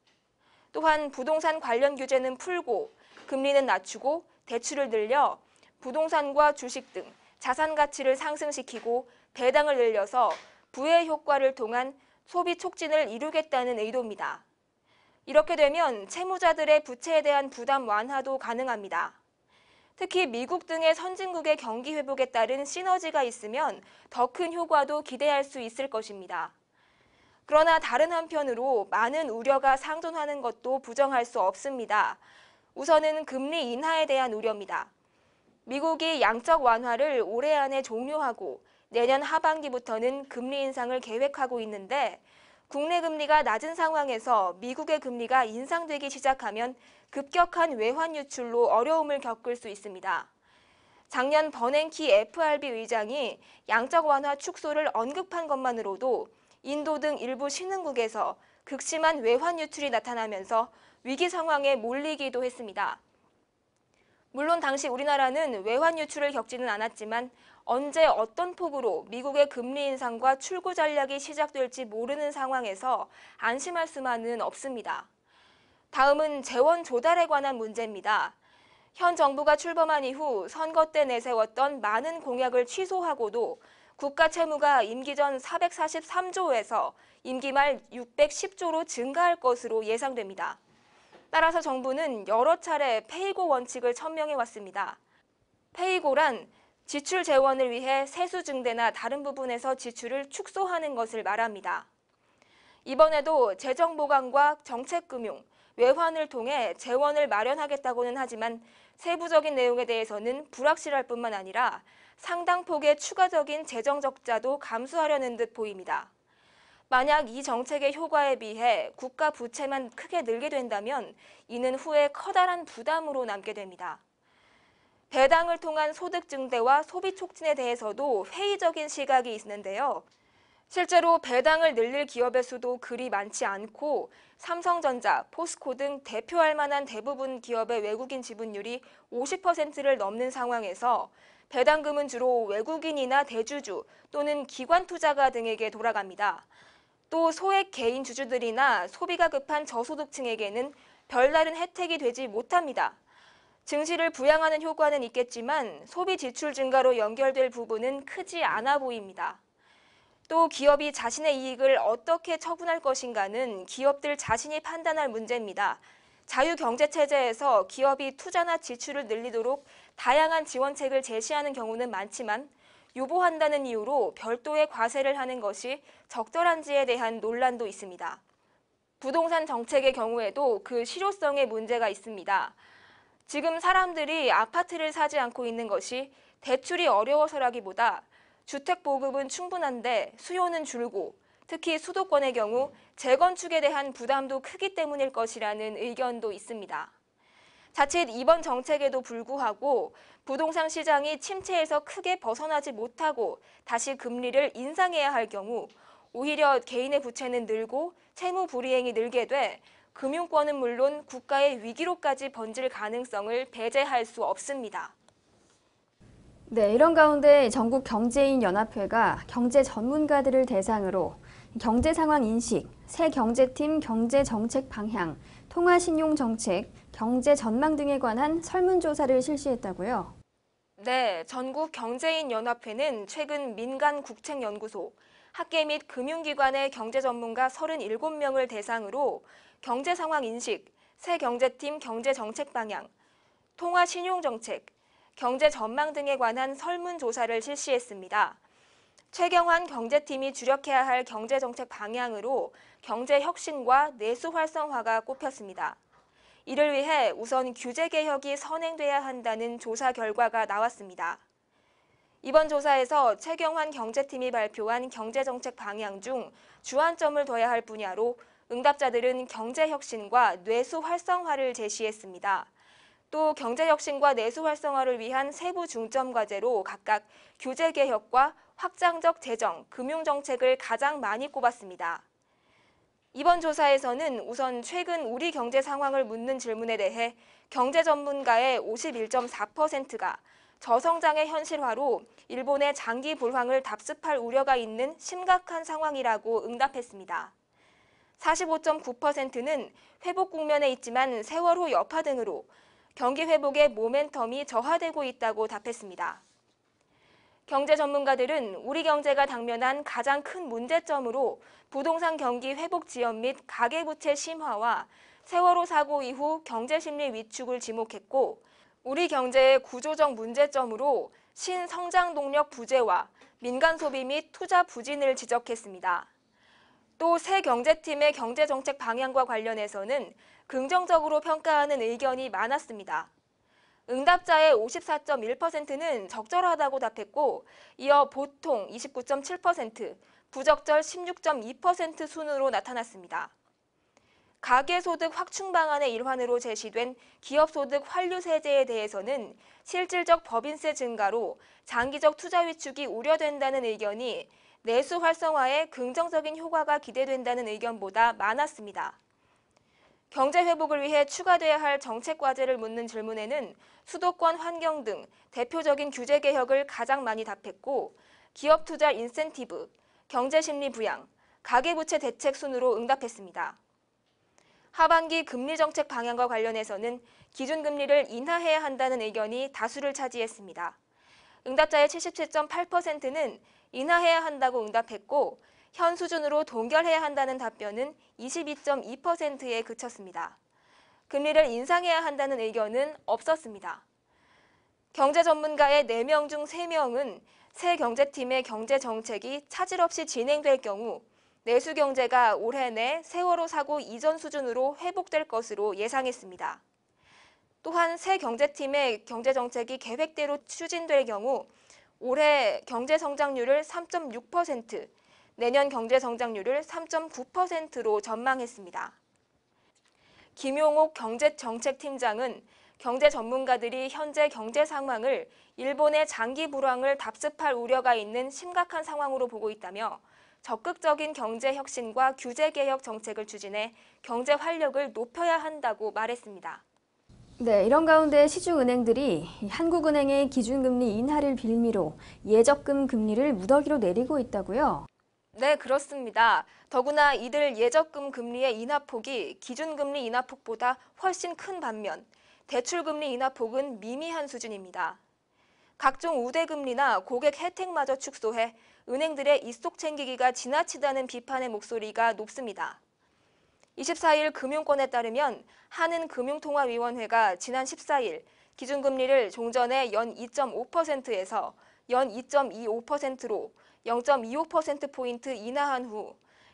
또한 부동산 관련 규제는 풀고 금리는 낮추고 대출을 늘려 부동산과 주식 등 자산 가치를 상승시키고 배당을 늘려서 부의 효과를 통한 소비 촉진을 이루겠다는 의도입니다. 이렇게 되면 채무자들의 부채에 대한 부담 완화도 가능합니다. 특히 미국 등의 선진국의 경기 회복에 따른 시너지가 있으면 더 큰 효과도 기대할 수 있을 것입니다. 그러나 다른 한편으로 많은 우려가 상존하는 것도 부정할 수 없습니다. 우선은 금리 인하에 대한 우려입니다. 미국이 양적 완화를 올해 안에 종료하고 내년 하반기부터는 금리 인상을 계획하고 있는데 국내 금리가 낮은 상황에서 미국의 금리가 인상되기 시작하면 급격한 외환 유출로 어려움을 겪을 수 있습니다. 작년 버냉키 FRB 의장이 양적 완화 축소를 언급한 것만으로도 인도 등 일부 신흥국에서 극심한 외환 유출이 나타나면서 위기 상황에 몰리기도 했습니다. 물론 당시 우리나라는 외환 유출을 겪지는 않았지만 언제 어떤 폭으로 미국의 금리 인상과 출구 전략이 시작될지 모르는 상황에서 안심할 수만은 없습니다. 다음은 재원 조달에 관한 문제입니다. 현 정부가 출범한 이후 선거 때 내세웠던 많은 공약을 취소하고도 국가 채무가 임기 전 443조에서 임기 말 610조로 증가할 것으로 예상됩니다. 따라서 정부는 여러 차례 페이고 원칙을 천명해 왔습니다. 페이고란 지출 재원을 위해 세수 증대나 다른 부분에서 지출을 축소하는 것을 말합니다. 이번에도 재정 보강과 정책금융, 외환을 통해 재원을 마련하겠다고는 하지만 세부적인 내용에 대해서는 불확실할 뿐만 아니라 상당 폭의 추가적인 재정 적자도 감수하려는 듯 보입니다. 만약 이 정책의 효과에 비해 국가 부채만 크게 늘게 된다면 이는 후에 커다란 부담으로 남게 됩니다. 배당을 통한 소득 증대와 소비 촉진에 대해서도 회의적인 시각이 있는데요. 실제로 배당을 늘릴 기업의 수도 그리 많지 않고 삼성전자, 포스코 등 대표할 만한 대부분 기업의 외국인 지분율이 50%를 넘는 상황에서 배당금은 주로 외국인이나 대주주 또는 기관 투자가 등에게 돌아갑니다. 또 소액 개인 주주들이나 소비가 급한 저소득층에게는 별다른 혜택이 되지 못합니다. 증시를 부양하는 효과는 있겠지만 소비 지출 증가로 연결될 부분은 크지 않아 보입니다. 또 기업이 자신의 이익을 어떻게 처분할 것인가는 기업들 자신이 판단할 문제입니다. 자유경제체제에서 기업이 투자나 지출을 늘리도록 다양한 지원책을 제시하는 경우는 많지만 유보한다는 이유로 별도의 과세를 하는 것이 적절한지에 대한 논란도 있습니다. 부동산 정책의 경우에도 그 실효성에 문제가 있습니다. 지금 사람들이 아파트를 사지 않고 있는 것이 대출이 어려워서라기보다 주택 보급은 충분한데 수요는 줄고 특히 수도권의 경우 재건축에 대한 부담도 크기 때문일 것이라는 의견도 있습니다. 자칫 이번 정책에도 불구하고 부동산 시장이 침체에서 크게 벗어나지 못하고 다시 금리를 인상해야 할 경우 오히려 개인의 부채는 늘고 채무 불이행이 늘게 돼 금융권은 물론 국가의 위기로까지 번질 가능성을 배제할 수 없습니다. 네, 이런 가운데 전국경제인연합회가 경제 전문가들을 대상으로 경제 상황 인식, 새 경제팀 경제 정책 방향, 통화 신용 정책, 경제 전망 등에 관한 설문조사를 실시했다고요? 네, 전국경제인연합회는 최근 민간국책연구소, 학계 및 금융기관의 경제 전문가 37명을 대상으로 경제 상황 인식, 새 경제팀 경제 정책 방향, 통화 신용 정책, 경제 전망 등에 관한 설문조사를 실시했습니다. 최경환 경제팀이 주력해야 할 경제정책 방향으로 경제 혁신과 내수 활성화가 꼽혔습니다. 이를 위해 우선 규제 개혁이 선행돼야 한다는 조사 결과가 나왔습니다. 이번 조사에서 최경환 경제팀이 발표한 경제정책 방향 중 주안점을 둬야 할 분야로 응답자들은 경제 혁신과 내수 활성화를 제시했습니다. 또 경제혁신과 내수 활성화를 위한 세부 중점 과제로 각각 규제 개혁과 확장적 재정, 금융정책을 가장 많이 꼽았습니다. 이번 조사에서는 우선 최근 우리 경제 상황을 묻는 질문에 대해 경제 전문가의 51.4%가 저성장의 현실화로 일본의 장기 불황을 답습할 우려가 있는 심각한 상황이라고 응답했습니다. 45.9%는 회복 국면에 있지만 세월호 여파 등으로 경기 회복의 모멘텀이 저하되고 있다고 답했습니다. 경제 전문가들은 우리 경제가 당면한 가장 큰 문제점으로 부동산 경기 회복 지연 및 가계부채 심화와 세월호 사고 이후 경제심리 위축을 지목했고, 우리 경제의 구조적 문제점으로 신성장 동력 부재와 민간 소비 및 투자 부진을 지적했습니다. 또 새 경제팀의 경제정책 방향과 관련해서는 긍정적으로 평가하는 의견이 많았습니다. 응답자의 54.1%는 적절하다고 답했고, 이어 보통 29.7%, 부적절 16.2% 순으로 나타났습니다. 가계소득 확충 방안의 일환으로 제시된 기업소득 환류세제에 대해서는 실질적 법인세 증가로 장기적 투자 위축이 우려된다는 의견이 내수 활성화에 긍정적인 효과가 기대된다는 의견보다 많았습니다. 경제 회복을 위해 추가돼야 할 정책 과제를 묻는 질문에는 수도권 환경 등 대표적인 규제 개혁을 가장 많이 답했고, 기업 투자 인센티브, 경제 심리 부양, 가계부채 대책 순으로 응답했습니다. 하반기 금리 정책 방향과 관련해서는 기준금리를 인하해야 한다는 의견이 다수를 차지했습니다. 응답자의 77.8%는 인하해야 한다고 응답했고, 현 수준으로 동결해야 한다는 답변은 22.2%에 그쳤습니다. 금리를 인상해야 한다는 의견은 없었습니다. 경제 전문가의 4명 중 3명은 새 경제팀의 경제 정책이 차질 없이 진행될 경우 내수 경제가 올해 내 세월호 사고 이전 수준으로 회복될 것으로 예상했습니다. 또한 새 경제팀의 경제 정책이 계획대로 추진될 경우 올해 경제 성장률을 3.6%, 내년 경제 성장률을 3.9%로 전망했습니다. 김용옥 경제정책팀장은 경제 전문가들이 현재 경제 상황을 일본의 장기 불황을 답습할 우려가 있는 심각한 상황으로 보고 있다며 적극적인 경제 혁신과 규제 개혁 정책을 추진해 경제 활력을 높여야 한다고 말했습니다. 네, 이런 가운데 시중은행들이 한국은행의 기준금리 인하를 빌미로 예적금 금리를 무더기로 내리고 있다고요? 네, 그렇습니다. 더구나 이들 예적금 금리의 인하폭이 기준금리 인하폭보다 훨씬 큰 반면 대출금리 인하폭은 미미한 수준입니다. 각종 우대금리나 고객 혜택마저 축소해 은행들의 입속 챙기기가 지나치다는 비판의 목소리가 높습니다. 24일 금융권에 따르면 한은금융통화위원회가 지난 14일 기준금리를 종전의 연 2.5%에서 연 2.25%로 0.25%포인트 인하한 후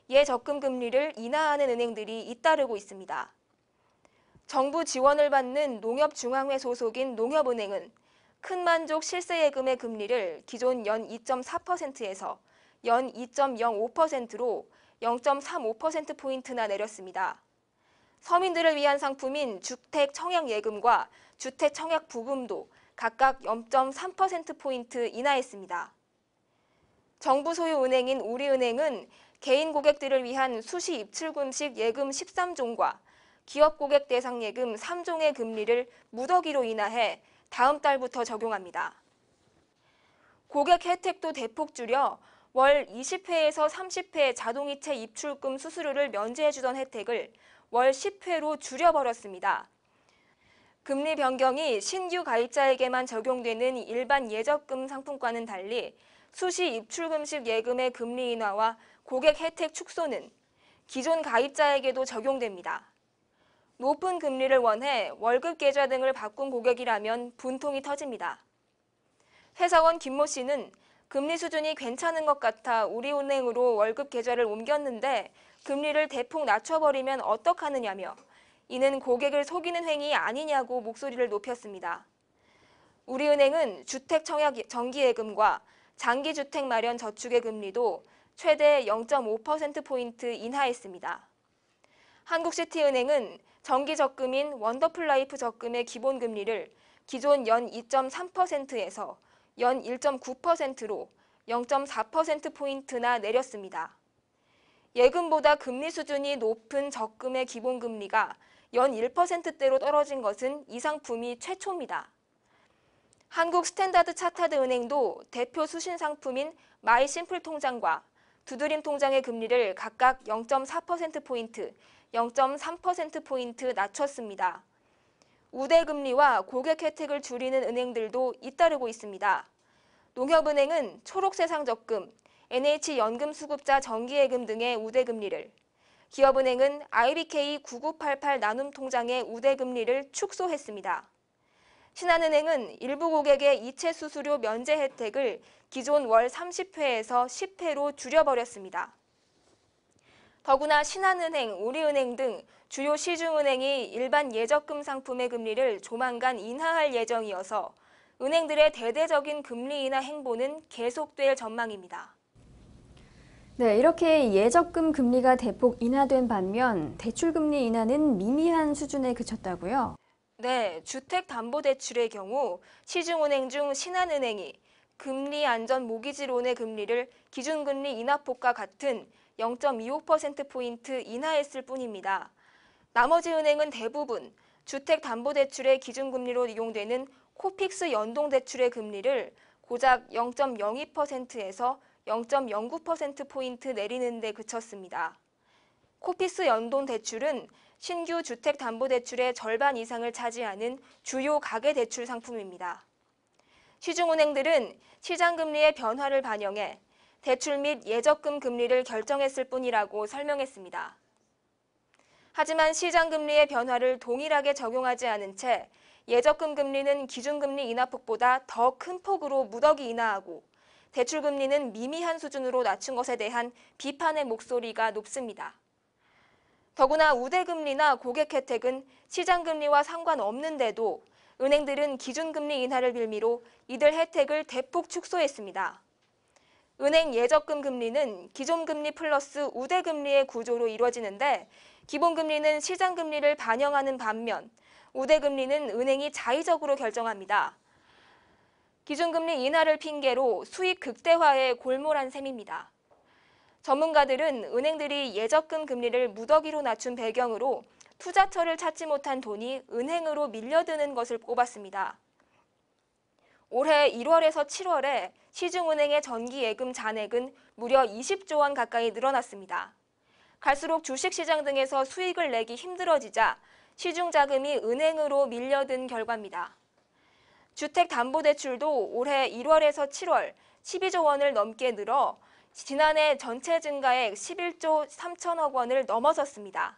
예적금 금리를 인하하는 은행들이 잇따르고 있습니다. 정부 지원을 받는 농협중앙회 소속인 농협은행은 큰만족 실세예금의 금리를 기존 연 2.4%에서 연 2.05%로 0.35%포인트나 내렸습니다. 서민들을 위한 상품인 주택청약예금과 주택청약부금도 각각 0.3%포인트 인하했습니다. 정부 소유 은행인 우리은행은 개인 고객들을 위한 수시 입출금식 예금 13종과 기업 고객 대상 예금 3종의 금리를 무더기로 인하해 다음 달부터 적용합니다. 고객 혜택도 대폭 줄여 월 20회에서 30회 자동이체 입출금 수수료를 면제해주던 혜택을 월 10회로 줄여버렸습니다. 금리 변경이 신규 가입자에게만 적용되는 일반 예적금 상품과는 달리 수시 입출금식 예금의 금리 인하와 고객 혜택 축소는 기존 가입자에게도 적용됩니다. 높은 금리를 원해 월급 계좌 등을 바꾼 고객이라면 분통이 터집니다. 회사원 김모 씨는 금리 수준이 괜찮은 것 같아 우리은행으로 월급 계좌를 옮겼는데 금리를 대폭 낮춰버리면 어떡하느냐며 이는 고객을 속이는 행위 아니냐고 목소리를 높였습니다. 우리은행은 주택청약 정기예금과 장기주택 마련 저축의 금리도 최대 0.5%포인트 인하했습니다. 한국시티은행은 정기적금인 원더풀라이프 적금의 기본금리를 기존 연 2.3%에서 연 1.9%로 0.4%포인트나 내렸습니다. 예금보다 금리 수준이 높은 적금의 기본금리가 연 1%대로 떨어진 것은 이 상품이 최초입니다. 한국 스탠다드 차타드 은행도 대표 수신 상품인 마이심플 통장과 두드림 통장의 금리를 각각 0.4%포인트, 0.3%포인트 낮췄습니다. 우대금리와 고객 혜택을 줄이는 은행들도 잇따르고 있습니다. 농협은행은 초록세상적금, NH연금수급자 정기예금 등의 우대금리를, 기업은행은 IBK 9988 나눔통장의 우대금리를 축소했습니다. 신한은행은 일부 고객의 이체 수수료 면제 혜택을 기존 월 30회에서 10회로 줄여버렸습니다. 더구나 신한은행, 우리은행 등 주요 시중은행이 일반 예적금 상품의 금리를 조만간 인하할 예정이어서 은행들의 대대적인 금리 인하 행보는 계속될 전망입니다. 네, 이렇게 예적금 금리가 대폭 인하된 반면 대출금리 인하는 미미한 수준에 그쳤다고요? 네, 주택담보대출의 경우 시중은행 중 신한은행이 금리 안전 모기지론의 금리를 기준금리 인하폭과 같은 0.25%포인트 인하했을 뿐입니다. 나머지 은행은 대부분 주택담보대출의 기준금리로 이용되는 코픽스 연동대출의 금리를 고작 0.02%에서 0.09%포인트 내리는 데 그쳤습니다. 코픽스 연동대출은 신규 주택담보대출의 절반 이상을 차지하는 주요 가계대출 상품입니다. 시중은행들은 시장금리의 변화를 반영해 대출 및 예적금 금리를 결정했을 뿐이라고 설명했습니다. 하지만 시장금리의 변화를 동일하게 적용하지 않은 채 예적금 금리는 기준금리 인하폭보다 더 큰 폭으로 무더기 인하하고 대출금리는 미미한 수준으로 낮춘 것에 대한 비판의 목소리가 높습니다. 더구나 우대금리나 고객 혜택은 시장금리와 상관없는데도 은행들은 기준금리 인하를 빌미로 이들 혜택을 대폭 축소했습니다. 은행 예적금 금리는 기존금리 플러스 우대금리의 구조로 이루어지는데 기본금리는 시장금리를 반영하는 반면 우대금리는 은행이 자의적으로 결정합니다. 기준금리 인하를 핑계로 수익 극대화에 골몰한 셈입니다. 전문가들은 은행들이 예적금 금리를 무더기로 낮춘 배경으로 투자처를 찾지 못한 돈이 은행으로 밀려드는 것을 꼽았습니다. 올해 1월에서 7월에 시중은행의 정기예금 잔액은 무려 20조 원 가까이 늘어났습니다. 갈수록 주식시장 등에서 수익을 내기 힘들어지자 시중자금이 은행으로 밀려든 결과입니다. 주택담보대출도 올해 1월에서 7월 12조 원을 넘게 늘어 지난해 전체 증가액 11조 3천억 원을 넘어섰습니다.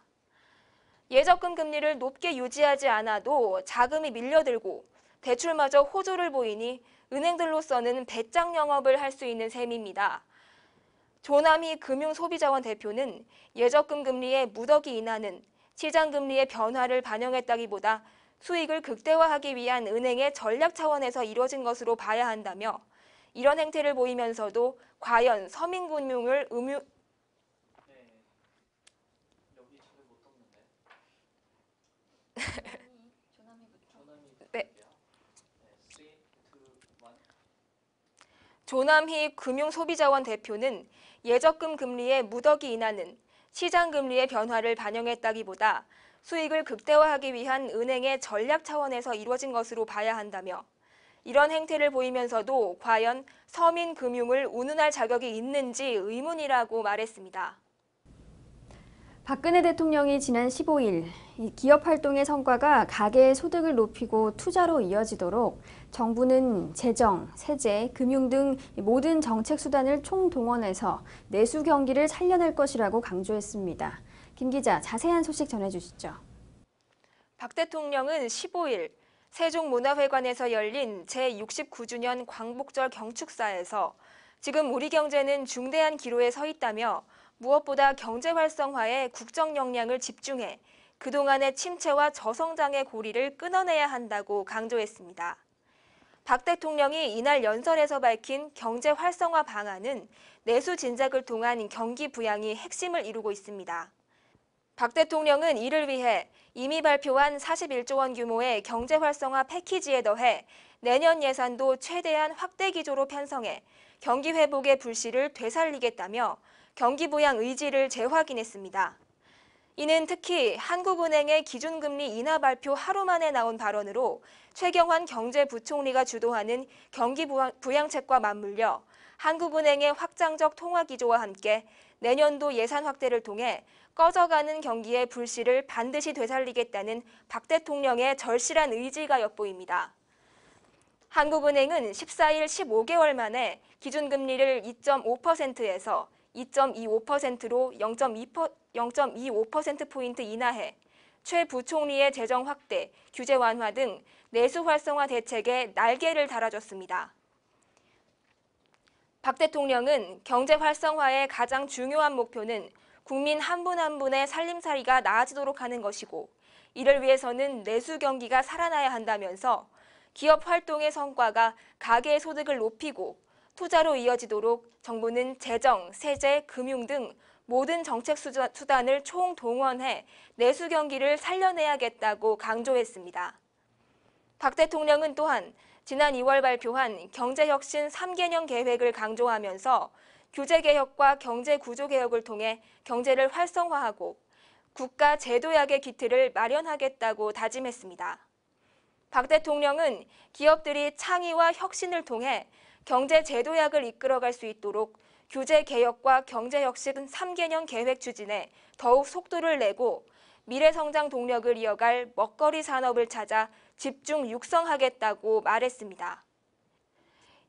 예적금 금리를 높게 유지하지 않아도 자금이 밀려들고 대출마저 호조를 보이니 은행들로서는 배짱 영업을 할 수 있는 셈입니다. 조남희 금융소비자원 대표는 예적금 금리의 무더기 인하는 시장금리의 변화를 반영했다기보다 수익을 극대화하기 위한 은행의 전략 차원에서 이뤄진 것으로 봐야 한다며 이런 행태를 보이면서도 과연 서민금융을 조남희 금융소비자원 대표는 예적금 금리의 무더기 인하는 시장금리의 변화를 반영했다기보다 수익을 극대화하기 위한 은행의 전략 차원에서 이루어진 것으로 봐야 한다며 이런 행태를 보이면서도 과연 서민금융을 운운할 자격이 있는지 의문이라고 말했습니다. 박근혜 대통령이 지난 15일 기업 활동의 성과가 가계의 소득을 높이고 투자로 이어지도록 정부는 재정, 세제, 금융 등 모든 정책 수단을 총동원해서 내수 경기를 살려낼 것이라고 강조했습니다. 김 기자, 자세한 소식 전해주시죠. 박 대통령은 15일 세종문화회관에서 열린 제69주년 광복절 경축사에서 지금 우리 경제는 중대한 기로에 서 있다며 무엇보다 경제 활성화에 국정 역량을 집중해 그동안의 침체와 저성장의 고리를 끊어내야 한다고 강조했습니다. 박 대통령이 이날 연설에서 밝힌 경제 활성화 방안은 내수 진작을 통한 경기 부양이 핵심을 이루고 있습니다. 박 대통령은 이를 위해 이미 발표한 41조 원 규모의 경제 활성화 패키지에 더해 내년 예산도 최대한 확대 기조로 편성해 경기 회복의 불씨를 되살리겠다며 경기 부양 의지를 재확인했습니다. 이는 특히 한국은행의 기준금리 인하 발표 하루 만에 나온 발언으로 최경환 경제부총리가 주도하는 경기 부양책과 맞물려 한국은행의 확장적 통화 기조와 함께 내년도 예산 확대를 통해 꺼져가는 경기의 불씨를 반드시 되살리겠다는 박 대통령의 절실한 의지가 엿보입니다. 한국은행은 14일 15개월 만에 기준금리를 2.5%에서 2.25%로 0.25%포인트 인하해 최 부총리의 재정 확대, 규제 완화 등 내수 활성화 대책에 날개를 달아줬습니다. 박 대통령은 경제 활성화의 가장 중요한 목표는 국민 한 분 한 분의 살림살이가 나아지도록 하는 것이고, 이를 위해서는 내수 경기가 살아나야 한다면서 기업 활동의 성과가 가계의 소득을 높이고 투자로 이어지도록 정부는 재정, 세제, 금융 등 모든 정책 수단을 총동원해 내수 경기를 살려내야겠다고 강조했습니다. 박 대통령은 또한 지난 2월 발표한 경제혁신 3개년 계획을 강조하면서 규제개혁과 경제구조개혁을 통해 경제를 활성화하고 국가 제도약의 기틀을 마련하겠다고 다짐했습니다. 박 대통령은 기업들이 창의와 혁신을 통해 경제 제도약을 이끌어갈 수 있도록 규제개혁과 경제혁신 3개년 계획 추진에 더욱 속도를 내고 미래성장 동력을 이어갈 먹거리 산업을 찾아 집중 육성하겠다고 말했습니다.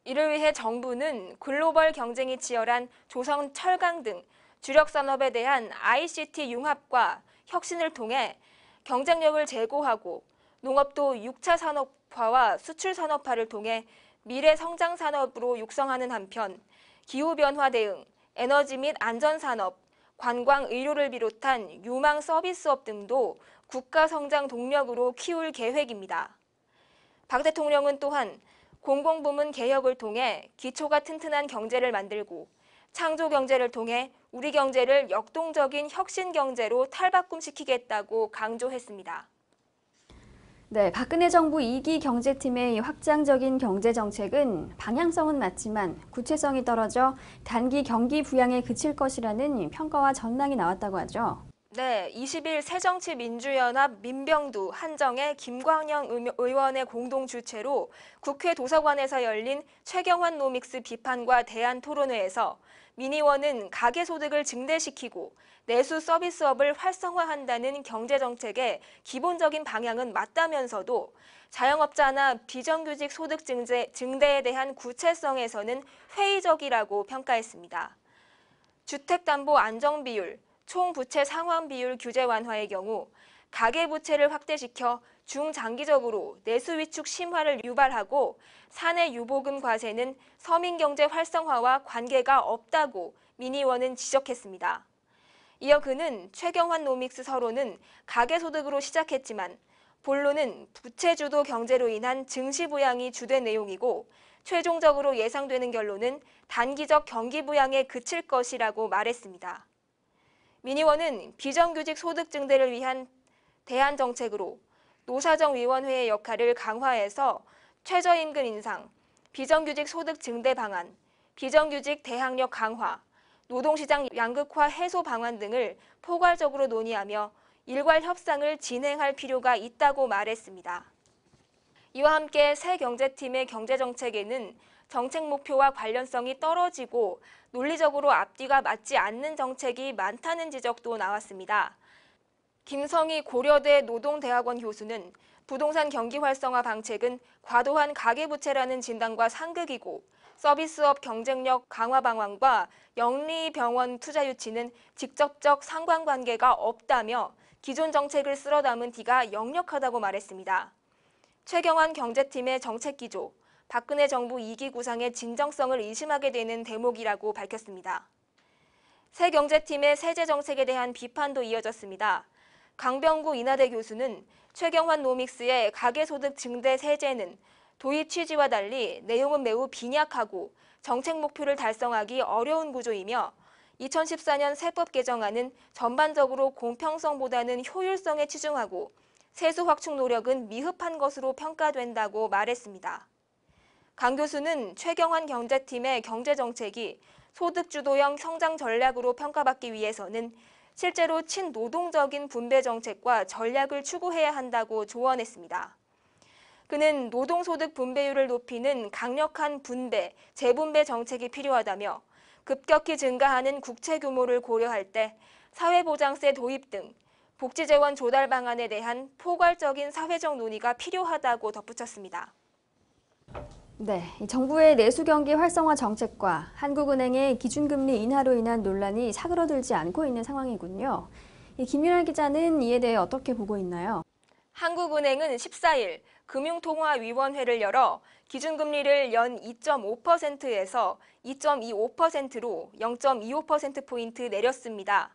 이를 위해 정부는 글로벌 경쟁이 치열한 조선 철강 등 주력 산업에 대한 ICT 융합과 혁신을 통해 경쟁력을 제고하고 농업도 6차 산업화와 수출 산업화를 통해 미래 성장 산업으로 육성하는 한편 기후변화 대응, 에너지 및 안전산업, 관광, 의료를 비롯한 유망 서비스업 등도 국가 성장 동력으로 키울 계획입니다. 박 대통령은 또한 공공부문 개혁을 통해 기초가 튼튼한 경제를 만들고 창조 경제를 통해 우리 경제를 역동적인 혁신 경제로 탈바꿈시키겠다고 강조했습니다. 네, 박근혜 정부 2기 경제팀의 확장적인 경제 정책은 방향성은 맞지만 구체성이 떨어져 단기 경기 부양에 그칠 것이라는 평가와 전망이 나왔다고 하죠. 네, 20일 새정치민주연합 민병두, 한정혜, 김광영 의원의 공동 주최로 국회 도서관에서 열린 최경환 노믹스 비판과 대안 토론회에서 민 의원은 가계소득을 증대시키고 내수 서비스업을 활성화한다는 경제정책의 기본적인 방향은 맞다면서도 자영업자나 비정규직 소득 증대에 대한 구체성에서는 회의적이라고 평가했습니다. 주택담보 안정비율, 총부채 상환 비율 규제 완화의 경우 가계부채를 확대시켜 중장기적으로 내수 위축 심화를 유발하고 사내 유보금 과세는 서민경제 활성화와 관계가 없다고 민 의원은 지적했습니다. 이어 그는 최경환 노믹스 서론은 가계소득으로 시작했지만 본론은 부채주도 경제로 인한 증시 부양이 주된 내용이고 최종적으로 예상되는 결론은 단기적 경기 부양에 그칠 것이라고 말했습니다. 민 의원은 비정규직 소득 증대를 위한 대안 정책으로 노사정위원회의 역할을 강화해서 최저임금 인상, 비정규직 소득 증대 방안, 비정규직 대항력 강화, 노동시장 양극화 해소 방안 등을 포괄적으로 논의하며 일괄 협상을 진행할 필요가 있다고 말했습니다. 이와 함께 새 경제팀의 경제정책에는 정책 목표와 관련성이 떨어지고 논리적으로 앞뒤가 맞지 않는 정책이 많다는 지적도 나왔습니다. 김성희 고려대 노동대학원 교수는 부동산 경기 활성화 방책은 과도한 가계부채라는 진단과 상극이고 서비스업 경쟁력 강화 방안과 영리병원 투자 유치는 직접적 상관관계가 없다며 기존 정책을 쓸어 담은 뒤가 역력하다고 말했습니다. 최경환 경제팀의 정책 기조, 박근혜 정부 2기 구상의 진정성을 의심하게 되는 대목이라고 밝혔습니다. 새 경제팀의 세제 정책에 대한 비판도 이어졌습니다. 강병구 인하대 교수는 최경환 노믹스의 가계소득 증대 세제는 도입 취지와 달리 내용은 매우 빈약하고 정책 목표를 달성하기 어려운 구조이며 2014년 세법 개정안은 전반적으로 공평성보다는 효율성에 치중하고 세수 확충 노력은 미흡한 것으로 평가된다고 말했습니다. 강 교수는 최경환 경제팀의 경제정책이 소득주도형 성장 전략으로 평가받기 위해서는 실제로 친노동적인 분배 정책과 전략을 추구해야 한다고 조언했습니다. 그는 노동소득 분배율을 높이는 강력한 분배, 재분배 정책이 필요하다며 급격히 증가하는 국채 규모를 고려할 때 사회보장세 도입 등 복지재원 조달 방안에 대한 포괄적인 사회적 논의가 필요하다고 덧붙였습니다. 네, 이 정부의 내수 경기 활성화 정책과 한국은행의 기준금리 인하로 인한 논란이 사그러들지 않고 있는 상황이군요. 이 김윤아 기자는 이에 대해 어떻게 보고 있나요? 한국은행은 14일 금융통화위원회를 열어 기준금리를 연 2.5%에서 2.25%로 0.25%포인트 내렸습니다.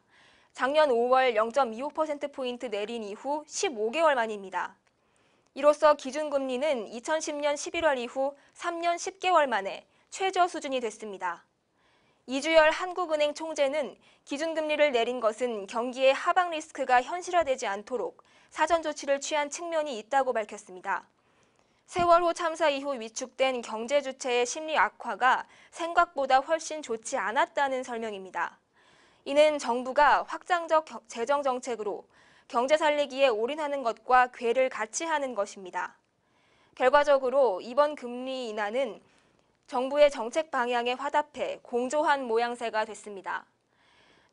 작년 5월 0.25%포인트 내린 이후 15개월 만입니다. 이로써 기준금리는 2010년 11월 이후 3년 10개월 만에 최저 수준이 됐습니다. 이주열 한국은행 총재는 기준금리를 내린 것은 경기의 하방 리스크가 현실화되지 않도록 사전 조치를 취한 측면이 있다고 밝혔습니다. 세월호 참사 이후 위축된 경제 주체의 심리 악화가 생각보다 훨씬 좋지 않았다는 설명입니다. 이는 정부가 확장적 재정 정책으로 경제 살리기에 올인하는 것과 궤를 같이 하는 것입니다. 결과적으로 이번 금리 인하는 정부의 정책 방향에 화답해 공조한 모양새가 됐습니다.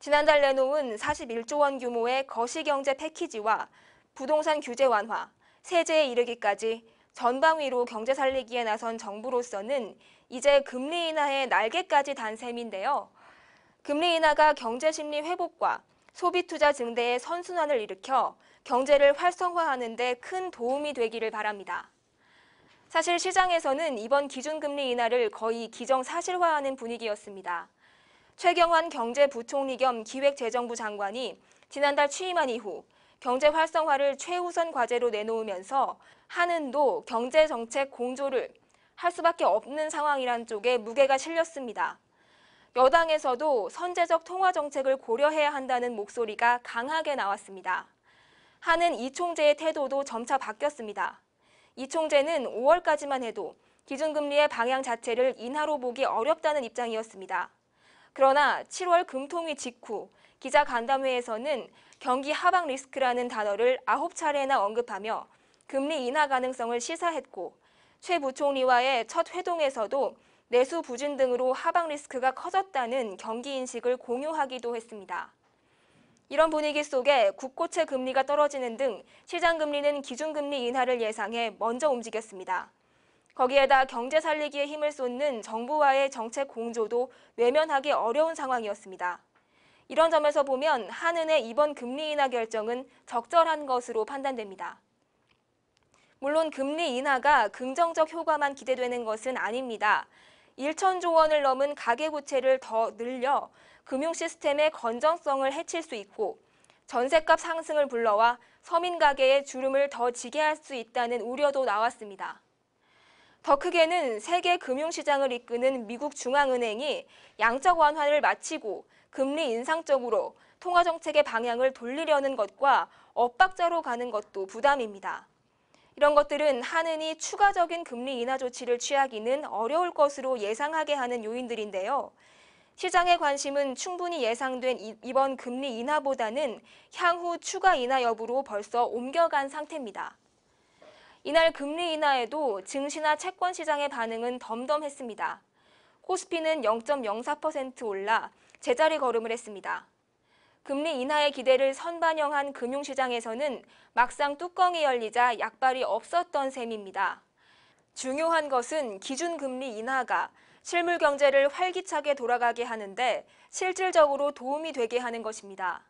지난달 내놓은 41조 원 규모의 거시경제 패키지와 부동산 규제 완화, 세제에 이르기까지 전방위로 경제 살리기에 나선 정부로서는 이제 금리 인하의 날개까지 단 셈인데요. 금리 인하가 경제 심리 회복과 소비 투자 증대의 선순환을 일으켜 경제를 활성화하는 데 큰 도움이 되기를 바랍니다. 사실 시장에서는 이번 기준금리 인하를 거의 기정사실화하는 분위기였습니다. 최경환 경제부총리 겸 기획재정부 장관이 지난달 취임한 이후 경제 활성화를 최우선 과제로 내놓으면서 한은도 경제정책 공조를 할 수밖에 없는 상황이란 쪽에 무게가 실렸습니다. 여당에서도 선제적 통화정책을 고려해야 한다는 목소리가 강하게 나왔습니다. 한은 이 총재의 태도도 점차 바뀌었습니다. 이 총재는 5월까지만 해도 기준금리의 방향 자체를 인하로 보기 어렵다는 입장이었습니다. 그러나 7월 금통위 직후 기자간담회에서는 경기 하방 리스크라는 단어를 9차례나 언급하며 금리 인하 가능성을 시사했고 최 부총리와의 첫 회동에서도 내수 부진 등으로 하방 리스크가 커졌다는 경기 인식을 공유하기도 했습니다. 이런 분위기 속에 국고채 금리가 떨어지는 등 시장 금리는 기준금리 인하를 예상해 먼저 움직였습니다. 거기에다 경제 살리기에 힘을 쏟는 정부와의 정책 공조도 외면하기 어려운 상황이었습니다. 이런 점에서 보면 한은의 이번 금리 인하 결정은 적절한 것으로 판단됩니다. 물론 금리 인하가 긍정적 효과만 기대되는 것은 아닙니다. 1천조 원을 넘은 가계부채를 더 늘려 금융 시스템의 건전성을 해칠 수 있고 전셋값 상승을 불러와 서민 가계의 주름을 더 지게 할 수 있다는 우려도 나왔습니다. 더 크게는 세계 금융시장을 이끄는 미국 중앙은행이 양적 완화를 마치고 금리 인상 쪽으로 통화정책의 방향을 돌리려는 것과 엇박자로 가는 것도 부담입니다. 이런 것들은 한은이 추가적인 금리 인하 조치를 취하기는 어려울 것으로 예상하게 하는 요인들인데요. 시장의 관심은 충분히 예상된 이번 금리 인하보다는 향후 추가 인하 여부로 벌써 옮겨간 상태입니다. 이날 금리 인하에도 증시나 채권 시장의 반응은 덤덤했습니다. 코스피는 0.04% 올라 제자리 걸음을 했습니다. 금리 인하의 기대를 선반영한 금융시장에서는 막상 뚜껑이 열리자 약발이 없었던 셈입니다. 중요한 것은 기준금리 인하가 실물 경제를 활기차게 돌아가게 하는데 실질적으로 도움이 되게 하는 것입니다.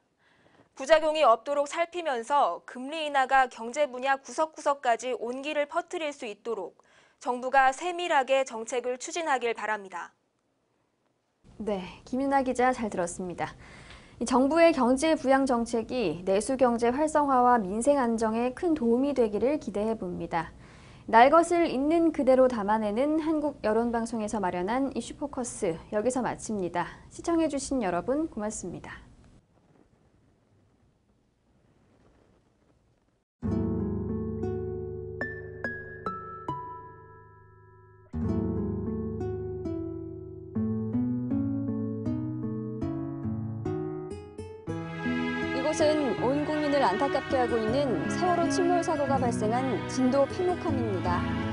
부작용이 없도록 살피면서 금리 인하가 경제 분야 구석구석까지 온기를 퍼뜨릴 수 있도록 정부가 세밀하게 정책을 추진하길 바랍니다. 네, 김윤아 기자 잘 들었습니다. 정부의 경제 부양 정책이 내수 경제 활성화와 민생 안정에 큰 도움이 되기를 기대해 봅니다. 날 것을 있는 그대로 담아내는 한국 여론방송에서 마련한 이슈 포커스 여기서 마칩니다. 시청해 주신 여러분 고맙습니다. 이곳은 온 국민을 안타깝게 하고 있는 세월호 침몰 사고가 발생한 진도 패목항입니다.